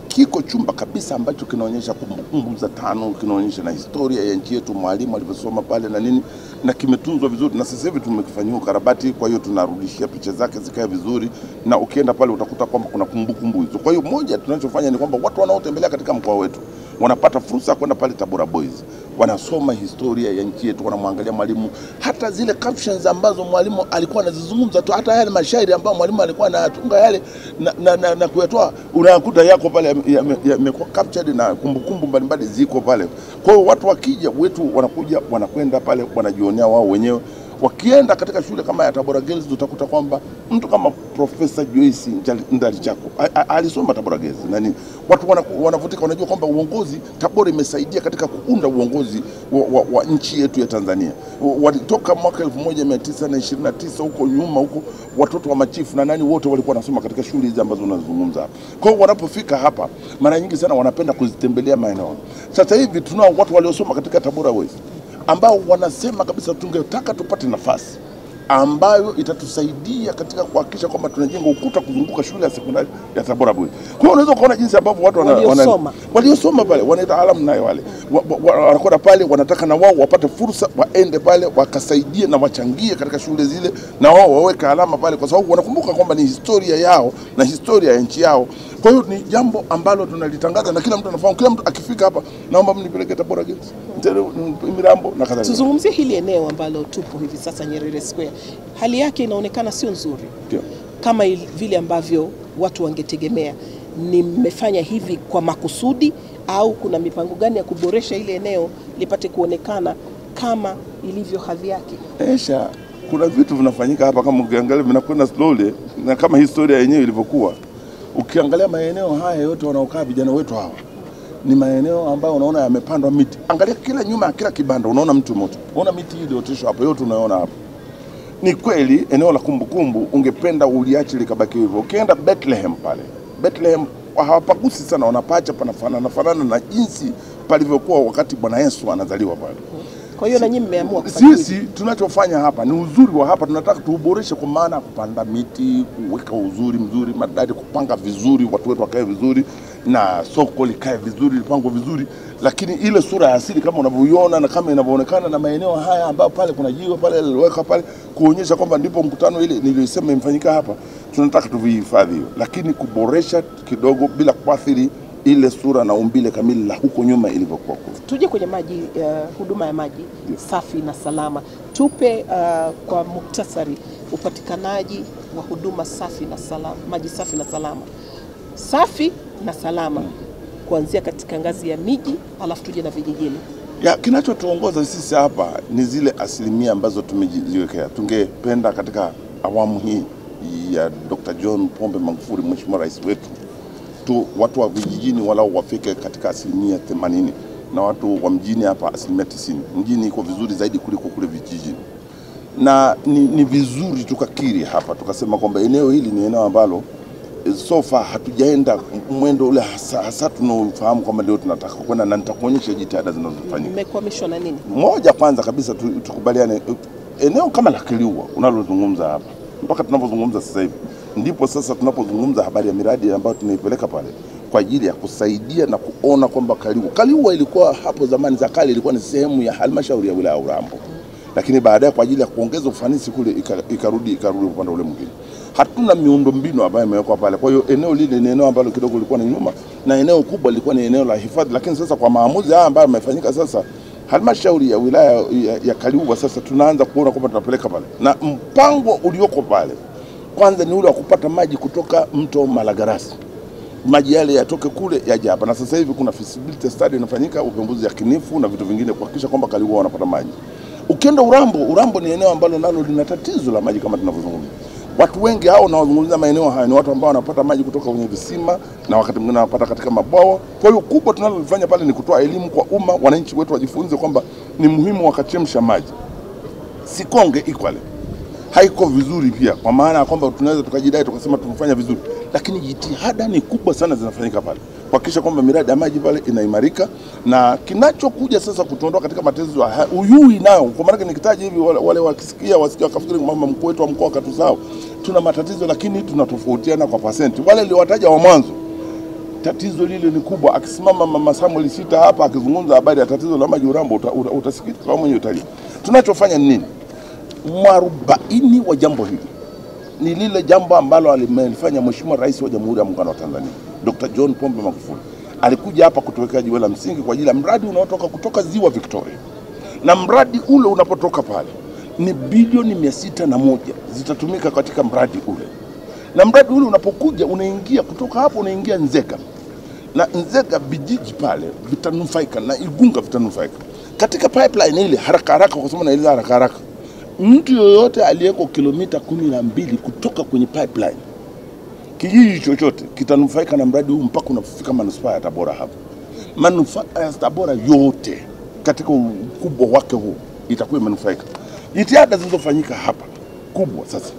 kiko chumba kabisa ambacho kinaonyesha kumbukumbu za tano, kinaonyesha na historia ya nchi yetu, mwalimu alivyosoma pale na nini, na kimetunzwa vizuri. Na sasa hivi tumekifanyia ukarabati, kwa hiyo tunarudishia picha zake zikae vizuri, na ukienda pale utakuta kwamba kuna kumbukumbu hizo. Kwa hiyo moja tunachofanya ni kwamba watu wanaotembelea katika mkoa wetu wanapata fursa ya kwenda pale Tabora Boys, wanasoma historia ya nchi yetu, wanamwangalia mwalimu, hata zile captions ambazo mwalimu alikuwa anazizungumza tu, hata yale mashairi ambayo mwalimu alikuwa anatunga yale na kuyatoa, unakuta yako pale yamekuwa captured na kumbukumbu mbalimbali ziko pale. Kwa hiyo watu wakija wetu wanakuja, wanakwenda pale, wanajionea wao wenyewe. Wakienda katika shule kama ya Tabora Girls utakuta kwamba mtu kama Profesa Joyce Ndalichako alisoma Tabora Girls. Nani watu wanavutika, wanajua kwamba uongozi Tabora imesaidia katika kuunda uongozi wa nchi yetu ya Tanzania. Walitoka mwaka 1929 huko nyuma huko, watoto wa machifu na nani wote walikuwa wanasoma katika shule hizi ambazo unazungumza. Kwa hiyo wanapofika hapa mara nyingi sana wanapenda kuzitembelea maeneo. Sasa hivi tunao watu waliosoma katika Tabora Boys ambao wanasema kabisa tungetaka tupate nafasi ambayo itatusaidia katika kuhakikisha kwamba tunajenga ukuta kuzunguka shule ya sekondari ya Tabora Boys. Kwa hiyo unaweza kuona jinsi ambavyo watu waliosoma pale wanaita alumni wale wanakwenda pale, wanataka na wao wapate fursa, waende pale wakasaidie na wachangie katika shule zile, na wao waweke alama pale, kwa sababu wanakumbuka kwamba ni historia yao na historia ya nchi yao. Kwa hiyo ni jambo ambalo tunalitangaza na kila mtu anafahamu. Kila mtu akifika hapa, naomba mnipeleke Tabora Girls, Mirambo na kadhalika. Tuzungumzie hili eneo ambalo tupo hivi sasa, Nyerere Square. Hali yake inaonekana sio nzuri. Ndio. Kama vile ambavyo watu wangetegemea. Nimefanya hivi kwa makusudi au kuna mipango gani ya kuboresha ile eneo lipate kuonekana kama ilivyo hadhi yake? Kuna vitu vinafanyika hapa, kama ukiangalia vinakwenda slowly, na kama historia yenyewe ilivyokuwa. Ukiangalia maeneo haya yote wanaokaa vijana wetu hawa, ni maeneo ambayo unaona yamepandwa miti. Angalia kila nyuma ya kila kibanda unaona mti mmoja. Unaona miti hii iliyooteshwa hapo, yote unaona hapo. Ni kweli eneo la kumbukumbu ungependa uliache likabaki hivyo. Ukienda Bethlehem pale, Bethlehem hawapagusi sana, wanapacha panafanana na jinsi palivyokuwa wakati Bwana Yesu anazaliwa pale. Kwa hiyo na nyinyi mmeamua sisi tunachofanya hapa ni uzuri wa hapa, tunataka tuuboreshe, kwa maana kupanda miti, kuweka uzuri mzuri, madadi, kupanga vizuri, watu wetu wakae vizuri, na soko likae vizuri, lipangwe vizuri, lakini ile sura ya asili kama unavyoiona na kama inavyoonekana na maeneo haya ambayo pale kuna jiwe pale liliweka pale kuonyesha kwamba ndipo mkutano ile nilisema imefanyika hapa, tunataka tuvihifadhi hiyo, lakini kuboresha kidogo bila kuathiri ile sura na umbile kamili la huko nyuma ilivyokuwa. Tuje kwenye maji, huduma ya maji safi na salama. Tupe kwa muktasari upatikanaji wa huduma safi na salama, maji safi na salama. Safi na salama kuanzia katika ngazi ya miji, alafu tuje na vijijini. Kinachotuongoza sisi hapa ni zile asilimia ambazo tumejiwekea. Tungependa katika awamu hii ya Dr. John Pombe Magufuli, Mheshimiwa Rais wetu, watu wa vijijini walau wafike katika asilimia 80 na watu wa mjini hapa 90%. Mjini iko vizuri zaidi kuliko kule vijijini. Na ni vizuri tukakiri hapa tukasema kwamba eneo hili ni eneo ambalo so far hatujaenda mwendo ule hasa tunaofahamu kwamba ndio tunataka kwenda, na nitakuonyesha jitihada zinazofanyika. Mmekwamishwa na nini? Moja, kwanza kabisa tukubaliane, eneo kama la Kiliua unalozungumza hapa mpaka tunapozungumza sasa hivi ndipo sasa tunapozungumza habari ya miradi ambayo tunaipeleka pale kwa ajili ya kusaidia na kuona kwamba Kaliua ilikuwa hapo zamani za kale ilikuwa ni sehemu ya halmashauri ya wilaya Urambo, lakini baadaye kwa ajili ya kuongeza ufanisi kule ikarudi upande ule mwingine. Hatuna miundombinu ambayo imewekwa pale. Kwa hiyo eneo lile ni eneo ambalo kidogo lilikuwa ni nyuma, na eneo kubwa lilikuwa ni eneo la hifadhi. Lakini sasa kwa maamuzi haya ambayo yamefanyika sasa, halmashauri ya wilaya ya Kaliua sasa tunaanza kuona kwamba tunapeleka pale, na mpango ulioko pale kwanza ni ule wa kupata maji kutoka mto Malagarasi. Maji yale yatoke kule yaje hapa, na sasa hivi kuna feasibility study inafanyika, upembuzi yakinifu na vitu vingine kuhakikisha kwamba Kaliua wanapata maji. Ukienda Urambo ni eneo ambalo nalo lina tatizo la maji kama tunavyozungumza. Watu wengi hao wanaozungumza maeneo haya ni watu ambao wanapata maji kutoka kwenye visima na wakati mwingine wanapata katika mabwawa. Kwa hiyo kubwa tunalofanya pale ni kutoa elimu kwa umma, wananchi wetu wajifunze kwamba ni muhimu wakachemsha maji. Sikonge equally haiko vizuri pia, kwa maana ya kwamba tunaweza tukajidai tukasema tumefanya vizuri, lakini jitihada ni kubwa sana zinafanyika pale kuhakikisha kwamba miradi ya maji pale inaimarika. Na kinachokuja sasa kutuondoa katika matatizo ya uyui nayo, kwa maana nikitaji hivi wale wakisikia wasikia wakafikiri kwamba mkuu wetu wa mkoa katusahau. Tuna matatizo lakini tunatofautiana kwa pasenti. Wale niliwataja wa mwanzo, tatizo lile ni kubwa. Akisimama Mama Samuel Sita hapa akizungumza habari ya tatizo la maji Urambo, utasikia kama mwenyewe utalia. Tunachofanya ni nini? Mwarobaini wa jambo hili ni lile jambo ambalo alimefanya Mheshimiwa Rais wa Jamhuri ya Muungano wa Tanzania Dr. John Pombe Magufuli. Alikuja hapa kutuwekea jiwe la msingi kwa ajili ya mradi unaotoka kutoka Ziwa Victoria. Na mradi ule unapotoka pale ni bilioni 601 zitatumika katika mradi ule. Na mradi ule unapokuja unaingia kutoka hapo unaingia Nzega. Na Nzega vijiji pale vitanufaika na Igunga vitanufaika. Katika pipeline ile haraka kwa sababu naeleza haraka. Mtu yoyote aliyeko kilomita 12 kutoka kwenye pipeline, kijiji chochote kitanufaika na mradi huu mpaka unafika manispaa ya Tabora hapa. Manufaa ya Tabora yote katika ukubwa wake huu itakuwa imenufaika. Jitihada zilizofanyika hapa kubwa sasa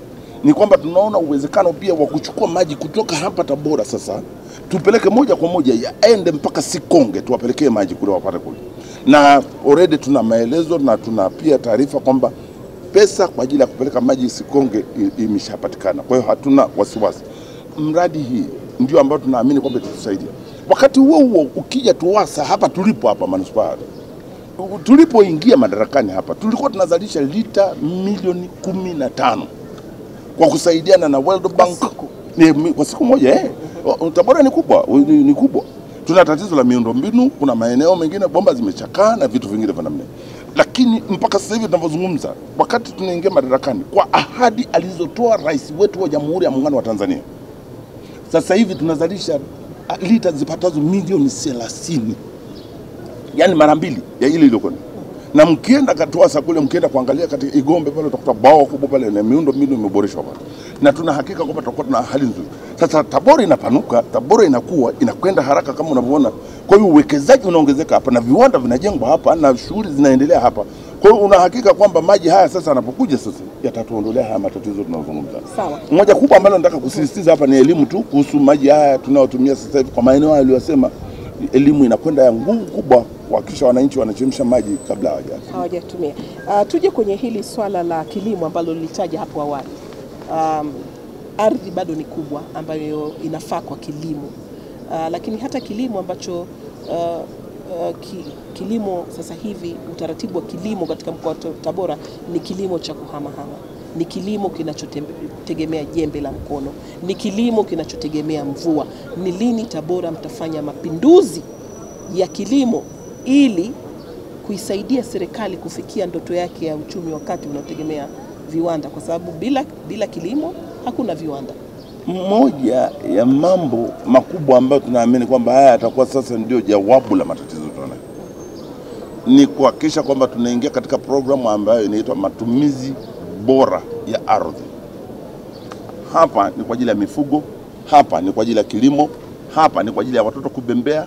ni kwamba tunaona uwezekano pia wa kuchukua maji kutoka hapa Tabora sasa tupeleke moja kwa moja yaende mpaka Sikonge, tuwapelekee maji kule wapate kule. Na already tuna maelezo na tuna pia taarifa kwamba pesa kwa ajili ya kupeleka maji Sikonge imeshapatikana. Kwa hiyo hatuna wasiwasi. Mradi hii ndio ambao tunaamini kwamba itatusaidia. Wakati huo ukija Tuwasa hapa tulipo hapa manispaa, tulipoingia madarakani hapa tulikuwa tunazalisha lita milioni 15 kwa kusaidiana na World Bank kwa siku moja. Tabora ni kubwa. Tuna tatizo la miundombinu, kuna maeneo mengine bomba zimechakaa na vitu vingine vya namna. Lakini mpaka sasa hivi tunavyozungumza, wakati tunaingia madarakani, kwa ahadi alizotoa rais wetu wa Jamhuri ya Muungano wa Tanzania, sasa hivi tunazalisha lita zipatazo milioni 30. Yaani mara mbili ya ile iliyokuwa. Na mkienda Tuwasa kule, mkienda kuangalia katika Igombe pale utakuta bwawa kubwa pale na miundombinu imeboreshwa pale. Na tuna hakika kwamba tutakuwa na hali nzuri. Sasa Tabora inapanuka, Tabora inakuwa, inakwenda haraka kama unavyoona. Kwa hiyo uwekezaji unaongezeka hapa na viwanda vinajengwa hapa na shughuli zinaendelea hapa. Kwa hiyo una hakika kwamba maji haya sasa yanapokuja sasa yatatuondolea haya matatizo tunayozungumza. Sawa. Moja kubwa ambalo nataka kusisitiza hapa ni elimu tu kuhusu maji haya tunayotumia sasa hivi kwa maeneo aliyosema. Elimu inakwenda ya nguvu kubwa kuhakikisha wananchi wanachemsha maji kabla hawajatumia. Tuje kwenye hili swala la kilimo ambalo lilitaja hapo awali. Ardhi bado ni kubwa ambayo inafaa kwa kilimo. Lakini hata kilimo ambacho kilimo sasa hivi, utaratibu wa kilimo katika mkoa wa Tabora ni kilimo cha kuhamahama. Ni kilimo kinachotegemea jembe la mkono. Ni kilimo kinachotegemea mvua. Ni lini Tabora mtafanya mapinduzi ya kilimo ili kuisaidia serikali kufikia ndoto yake ya uchumi wakati unaotegemea viwanda, kwa sababu bila kilimo hakuna viwanda? Moja ya mambo makubwa ambayo tunaamini kwamba haya yatakuwa sasa ndio jawabu la matatizo tunayo ni kuhakikisha kwamba tunaingia katika programu ambayo inaitwa matumizi bora ya ardhi. Hapa ni kwa ajili ya mifugo, hapa ni kwa ajili ya kilimo, hapa ni kwa ajili ya watoto kubembea,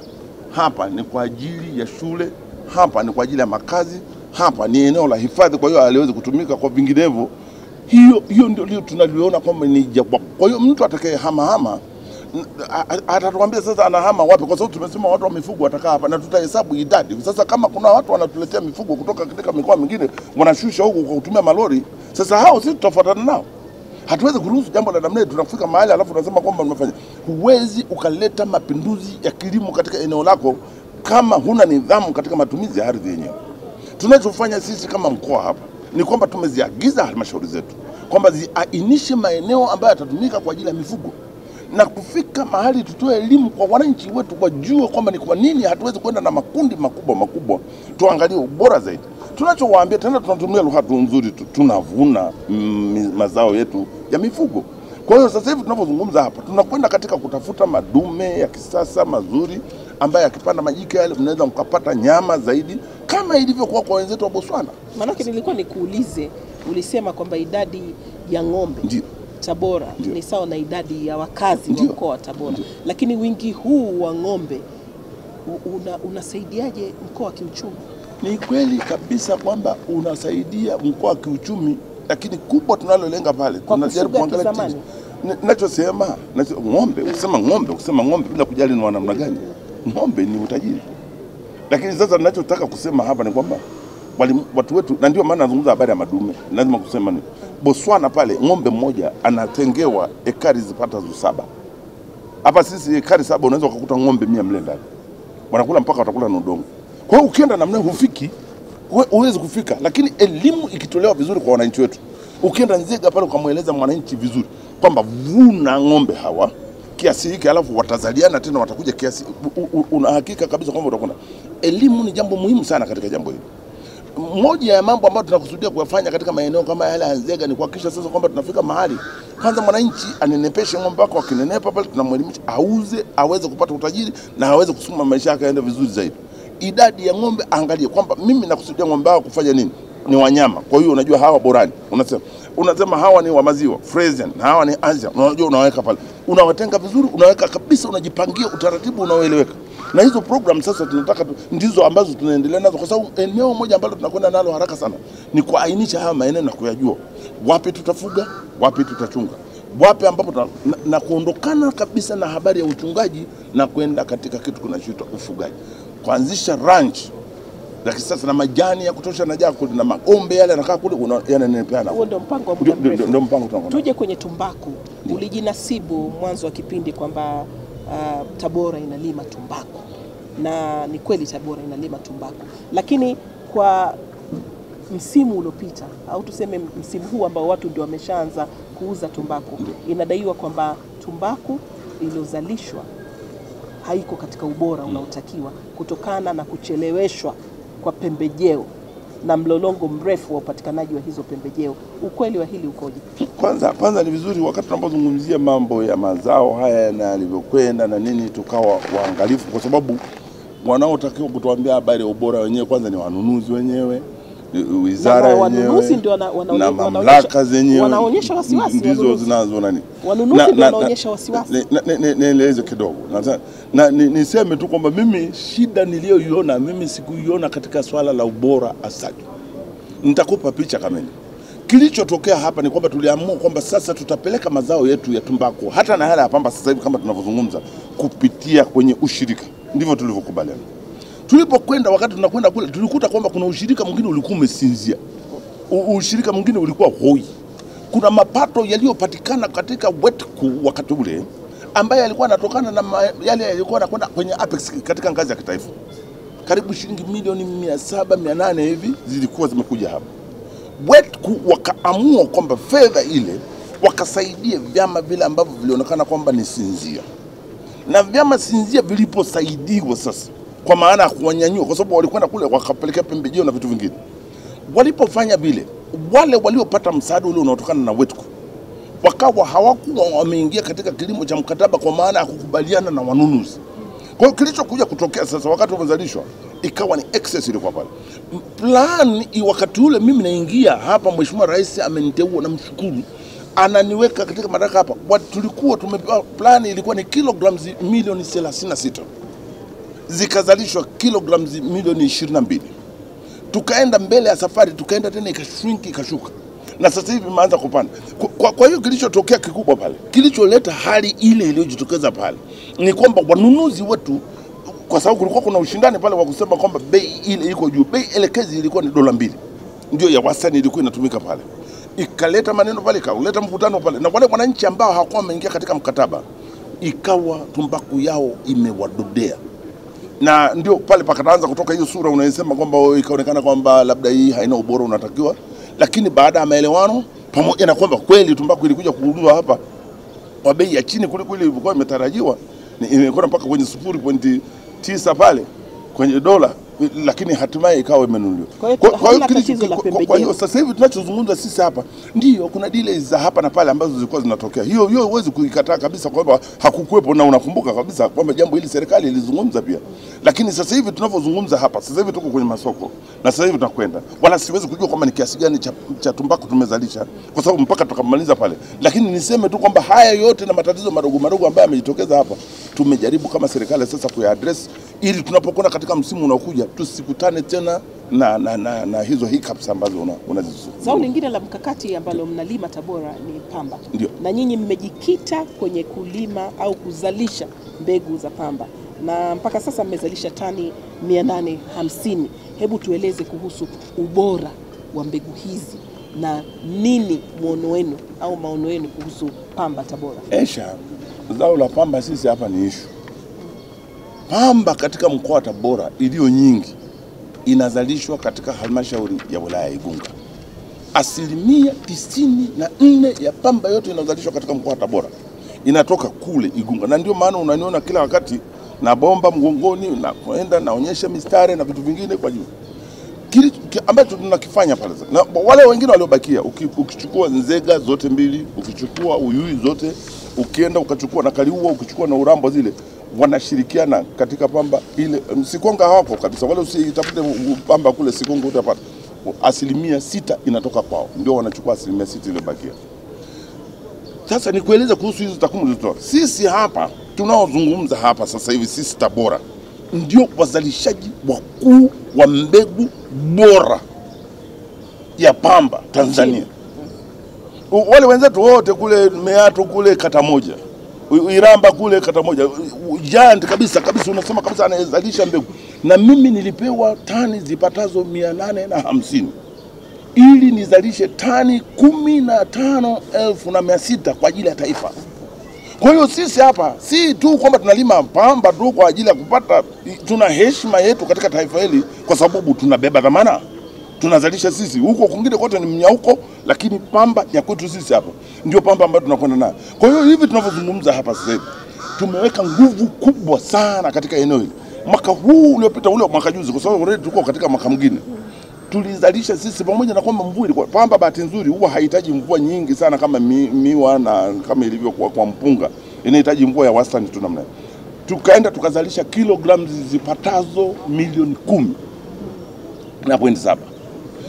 hapa ni kwa ajili ya shule, hapa ni kwa ajili ya makazi, hapa ni eneo la hifadhi, kwa hiyo haliwezi kutumika kwa vinginevyo. Hiyo ndio tunaliona kwamba ni jambo. Kwa hiyo mtu atakaye hama atatuambia sasa anahama wapi, kwa sababu tumesema watu wa mifugo watakaa hapa na tutahesabu idadi. Sasa kama kuna watu wanatuletea mifugo kutoka katika mikoa mingine wanashusha huku kwa kutumia malori, sasa hao sisi tutafuatana nao. Hatuwezi kuruhusu jambo la namna hiyo. Tunafika mahali alafu tunasema kwamba mmefanya. Huwezi ukaleta mapinduzi ya kilimo katika eneo lako kama huna nidhamu katika matumizi ya ardhi yenyewe. Tunachofanya sisi kama mkoa hapa ni kwamba tumeziagiza halmashauri zetu kwamba ziainishe maeneo ambayo yatatumika kwa ajili ya mifugo, na kufika mahali tutoe elimu kwa wananchi wetu wajue kwamba ni kwa nini hatuwezi kwenda na makundi makubwa. Tuangalie ubora zaidi. Tunachowaambia tena, tunatumia lugha nzuri, tunavuna mazao yetu ya mifugo. Kwa hiyo sasa hivi tunapozungumza hapa, tunakwenda katika kutafuta madume ya kisasa mazuri ambaye akipanda majike yale mnaweza mkapata nyama zaidi kama ilivyokuwa kwa wenzetu wa Botswana. Maanake nilikuwa nikuulize, ulisema kwamba idadi ya ng'ombe Tabora ni sawa na idadi ya wakazi wa mkoa wa Tabora. Lakini wingi huu wa ng'ombe unasaidiaje mkoa wa kiuchumi? Ni kweli kabisa kwamba unasaidia mkoa wa kiuchumi, lakini kubwa tunalolenga pale tunajaribu kuangalia ninachosema ng'ombe. Ukisema ng'ombe bila kujali ni namna gani, ng'ombe ni utajiri. Lakini sasa ninachotaka kusema hapa ni kwamba watu wetu, na ndio maana nazungumza habari ya madume, lazima kusema ni Botswana pale ng'ombe mmoja anatengewa ekari zipata 7. Hapa sisi ekari 7 unaweza kukuta ng'ombe 100 mle ndani. Wanakula mpaka watakula na udongo. Kwa hiyo ukienda namna hufiki, huwezi kufika. Lakini elimu ikitolewa vizuri kwa wananchi wetu, ukienda Nzega pale ukamweleza mwananchi vizuri kwamba vuna ng'ombe hawa kiasi hiki alafu watazaliana tena watakuja kiasi, una hakika kabisa kwamba utakwenda. Elimu ni jambo muhimu sana katika jambo hili. Moja ya mambo ambayo tunakusudia kuyafanya katika maeneo kama yale ya Nzega ni kuhakikisha sasa kwamba tunafika mahali kwanza mwananchi anenepeshe ng'ombe wake, akinenepa pale tunamwelimisha auze, aweze kupata utajiri na aweze kusukuma maisha yake yaende vizuri zaidi. Idadi ya ng'ombe angalie kwamba mimi nakusudia ng'ombe wao kufanya nini? Ni wanyama. Kwa hiyo unajua hawa borani. Unasema hawa ni wa maziwa, Friesian, hawa ni Asia. Unajua unaweka pale. Unawatenga vizuri, unaweka kabisa, unajipangia utaratibu unaoeleweka. Na hizo program sasa tunataka ndizo ambazo tunaendelea nazo, kwa sababu eneo moja ambalo tunakwenda nalo haraka sana ni kuainisha haya maeneo na kuyajua wapi tutafuga, wapi tutachunga, wapi ambapo na kuondokana kabisa na habari ya uchungaji na kwenda katika kitu kinachoitwa ufugaji. Kuanzisha ranch la kisasa na majani ya kutosha na jako na magombe yale yanakaa kule yananepeana. Huo ndio mpango wa muda mrefu. Ndio mpango tunakwenda. Tuje kwenye tumbaku. Ulijinasibu mwanzo wa kipindi kwamba Tabora inalima tumbaku, na ni kweli Tabora inalima tumbaku, lakini kwa msimu uliopita au tuseme msimu huu ambao watu ndio wameshaanza kuuza tumbaku, inadaiwa kwamba tumbaku iliyozalishwa haiko katika ubora unaotakiwa kutokana na kucheleweshwa kwa pembejeo na mlolongo mrefu wa upatikanaji wa hizo pembejeo. Ukweli wa hili ukoje? Kwanza ni vizuri wakati tunapozungumzia mambo ya mazao haya na yalivyokwenda na nini, tukawa waangalifu, kwa sababu wanaotakiwa kutuambia habari ya ubora wenyewe kwanza ni wanunuzi wenyewe, wizara wanunuzi ndio na mamlaka zenyewe, wanaonyesha wasiwasi, ndizo zinazo nani, wanunuzi ndio wanaonyesha wasiwasi. Nieleze kidogo na niseme tu kwamba mimi shida niliyoiona mimi sikuiona katika swala la ubora asali. Nitakupa picha kamili. Kilichotokea hapa ni kwamba tuliamua kwamba sasa tutapeleka mazao yetu ya tumbaku hata na yale ya pamba sasa hivi kama tunavyozungumza kupitia kwenye ushirika. Ndivyo tulivyokubaliana. Tulipokwenda, wakati tunakwenda kule, tulikuta kwamba kuna ushirika mwingine ulikuwa umesinzia. Ushirika mwingine ulikuwa hoi. Kuna mapato yaliyopatikana katika Wetku wakati ule ambaye alikuwa anatokana na yale yalikuwa yanakwenda kwenye Apex katika ngazi ya kitaifa. Karibu shilingi milioni 700 800 hivi zilikuwa zimekuja hapa. Wetku wakaamua kwamba fedha ile wakasaidia vyama vile ambavyo vilionekana kwamba ni sinzia. Na vyama sinzia viliposaidiwa sasa, kwa maana ya kuwanyanyua, kwa sababu walikwenda kule wakapelekea pembejeo na vitu vingine. Walipofanya vile, wale waliopata msaada ule unaotokana na Wetku wakawa hawakuwa wameingia katika kilimo cha mkataba, kwa maana ya kukubaliana na wanunuzi. Kwa hiyo kilichokuja kutokea sasa wakati wamezalishwa ikawa ni excess ilikuwa pale. Plan wakati ule mimi naingia hapa, Mheshimiwa Rais ameniteua na mshukuru, ananiweka katika madaraka hapa. Tulikuwa tumepewa plan ilikuwa ni kilograms milioni 36. zikazalishwa kilograms milioni 22. Tukaenda mbele ya safari, tukaenda tena ikashuka, na sasa hivi imeanza kupanda. Kwa hiyo kilichotokea kikubwa pale, kilicholeta hali ile iliyojitokeza pale ni kwamba wanunuzi wetu, kwa sababu kulikuwa kuna ushindani pale wa kusema kwamba bei ile iko juu. Bei elekezi ilikuwa ni $2, ndio ya wastani ilikuwa inatumika pale, ikaleta maneno pale, ikaleta mvutano pale, na wale wananchi ambao hawakuwa wameingia katika mkataba, ikawa tumbaku yao imewadodea, na ndio pale pakaanza kutoka hiyo sura unayosema kwamba ikaonekana kwamba labda hii haina ubora unatakiwa. Lakini baada ya maelewano, pamoja na kwamba kweli tumbaku ilikuja kuuzwa hapa kwa bei ya chini kuliko ile ilivyokuwa imetarajiwa, imekwenda mpaka kwenye 0.9 pale kwenye dola, lakini hatimaye ikawa imenunuliwa. Kwa hiyo sasa hivi tunachozungumza sisi hapa, ndio kuna delays za hapa na pale ambazo zilikuwa zinatokea. Hiyo huwezi kuikataa kabisa kwamba hakukuwepo, na unakumbuka kabisa kwamba jambo hili serikali ilizungumza pia. Lakini sasa hivi tunavyozungumza hapa, sasa hivi tuko kwenye masoko na sasa hivi tunakwenda, wala siwezi kujua kwamba ni kiasi gani cha tumbaku tumezalisha kwa sababu mpaka tukamaliza pale. Lakini niseme tu kwamba haya yote na matatizo madogo madogo ambayo yamejitokeza hapa, tumejaribu kama serikali sasa kuyaadress, ili tunapokwenda katika msimu unaokuja tusikutane tena na hizo hiccups ambazo unazizungumza. Zao lingine la mkakati ambalo mnalima Tabora ni pamba. Ndiyo. Na nyinyi mmejikita kwenye kulima au kuzalisha mbegu za pamba, na mpaka sasa mmezalisha tani 850. Hebu tueleze kuhusu ubora wa mbegu hizi na nini muono wenu au maono yenu kuhusu pamba Tabora. Zao la pamba sisi hapa ni issue. Pamba katika mkoa wa Tabora iliyo nyingi inazalishwa katika halmashauri ya wilaya ya Igunga. 94% ya pamba yote inazalishwa katika mkoa wa Tabora inatoka kule Igunga, na ndio maana unaniona kila wakati na bomba mgongoni na kwenda naonyesha mistari na vitu vingine kwa juu. Kile ambacho tunakifanya pale, na wale wengine waliobakia, ukichukua Nzega zote mbili, ukichukua Uyui zote, ukienda ukachukua na Kaliua, ukichukua na Urambo, zile wanashirikiana katika pamba ile. Sikonga hawako kabisa, wale usitafute pamba kule Sikonga utapata. 6% inatoka kwao, ndio wanachukua 6% ile bakia. Sasa nikueleza kuhusu hizo takwimu zilizotoa. Sisi hapa tunaozungumza hapa sasa hivi, sisi Tabora ndio wazalishaji wakuu wa mbegu bora ya pamba Tanzania. Wale wenzetu wote kule Meatu kule kata moja, Iramba kule kata moja, giant kabisa unasema kabisa anazalisha mbegu. Na mimi nilipewa tani zipatazo 850 ili nizalishe tani 15,600 kwa ajili ya taifa. Kwa hiyo sisi hapa si tu kwamba tunalima pamba tu kwa ajili ya kupata, tuna heshima yetu katika taifa hili kwa sababu tunabeba dhamana. Tunazalisha sisi, huko kwingine kote ni mnyauko, lakini pamba ya kwetu sisi hapa ndio pamba ambayo tunakwenda nayo. Kwa hiyo hivi tunavyozungumza hapa sasa hivi, tumeweka nguvu kubwa sana katika eneo hili. Mwaka huu uliopita, ule mwaka juzi, kwa sababu already tuko katika mwaka mwingine, tulizalisha sisi, pamoja na kwamba mvua ilikuwa, pamba bahati nzuri huwa haihitaji mvua nyingi sana kama miwa na kama ilivyokuwa kwa mpunga, inahitaji mvua ya wastani tu namna. Tukaenda tukazalisha kilograms zipatazo milioni 10.7.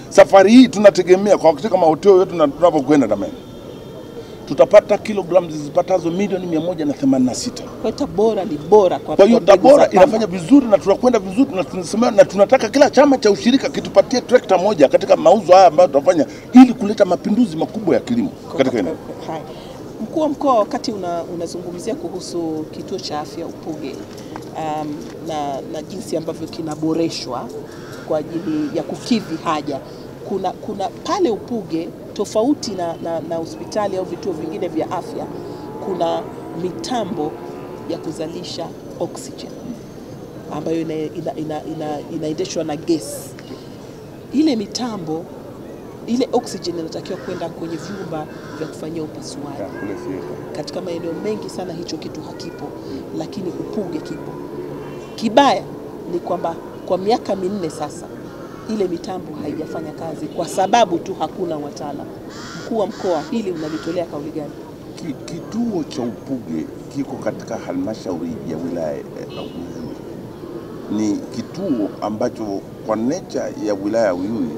Safari hii tunategemea kwa katika mahoteli yetu na tunapokwenda na mimi, tutapata kilograms zipatazo milioni 186. Kwa Tabora ni bora kwa. Kwa hiyo Tabora inafanya vizuri na tunakwenda vizuri, na tunasema na tunataka kila chama cha ushirika kitupatie trekta moja katika mauzo haya ambayo tunafanya ili kuleta mapinduzi makubwa ya kilimo katika eneo. Hai. Mkuu wa mkoa, wakati unazungumzia kuhusu kituo cha afya Upuge na jinsi ambavyo kinaboreshwa kwa ajili ya kukidhi haja, kuna pale Upuge tofauti na hospitali au vituo vingine vya afya, kuna mitambo ya kuzalisha oxygen ambayo inaendeshwa na gesi. Ile mitambo, ile oxygen inatakiwa kwenda kwenye vyumba vya kufanyia upasuaji. Katika maeneo mengi sana hicho kitu hakipo, lakini Upuge kipo. Kibaya ni kwamba kwa miaka 4 sasa ile mitambo haijafanya kazi kwa sababu tu hakuna wataalamu. Mkuu wa mkoa, hili unalitolea kauli gani? Kituo cha Upuge kiko katika halmashauri ya wilaya ya Uyui. Ni kituo ambacho kwa nature ya wilaya ya Uyui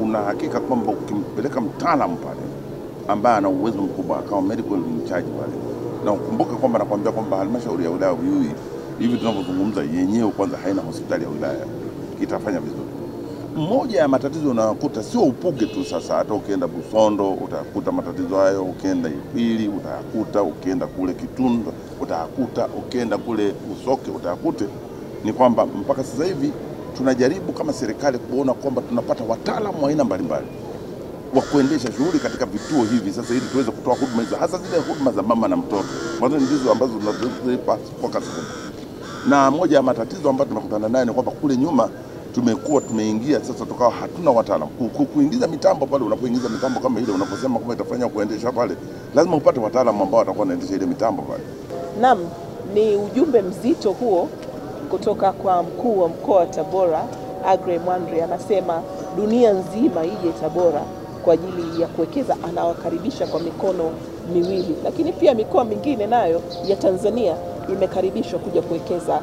una hakika kwamba ukimpeleka mtaalamu pale ambaye ana uwezo mkubwa kama medical in charge pale, na ukumbuke kwamba nakwambia kwamba halmashauri ya wilaya ya Uyui hivi tunavyozungumza yenyewe kwanza haina hospitali ya wilaya, itafanya vizuri. Moja ya matatizo unakuta sio Upuge tu, sasa hata ukienda Busondo utakuta matatizo hayo, ukienda Ipili utayakuta, ukienda kule Kitunda utayakuta, ukienda kule Usoke utayakuta. Ni kwamba mpaka sasa hivi tunajaribu kama serikali kuona kwamba tunapata wataalamu wa aina mbalimbali wa kuendesha shughuli katika vituo hivi sasa, ili tuweze kutoa huduma hizo, hasa zile huduma za mama na mtoto, kwanza ndizo ambazo tunazipa kwa kasi kubwa. Na moja ya matatizo ambayo tumekutana nayo ni kwamba kule nyuma tumeingia sasa tukawa hatuna wataalamu. Kuingiza mitambo pale, unapoingiza mitambo kama ile, unaposema kwamba itafanya kuendesha pale, lazima upate wataalamu ambao watakuwa wanaendesha ile mitambo pale. Naam, ni ujumbe mzito huo kutoka kwa mkuu wa mkoa wa Tabora, Aggrey Mwandri. Anasema dunia nzima ije Tabora kwa ajili ya kuwekeza, anawakaribisha kwa mikono miwili, lakini pia mikoa mingine nayo ya Tanzania imekaribishwa kuja kuwekeza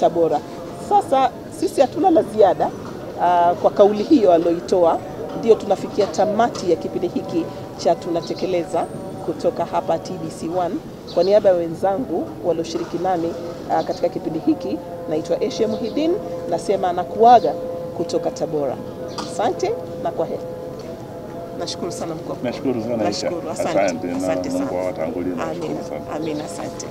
Tabora. Sasa sisi hatuna la ziada kwa kauli hiyo aliyoitoa. Ndio tunafikia tamati ya kipindi hiki cha Tunatekeleza kutoka hapa TBC1. Kwa niaba ya wenzangu walioshiriki nami katika kipindi hiki, naitwa Asia Muhidin, nasema nakuaga kutoka Tabora. Asante na kwaheri. Nashukuru sana mkuu. Nashukuru sana Aisha. Asante sana. Mungu awatangulie. Amina, asante.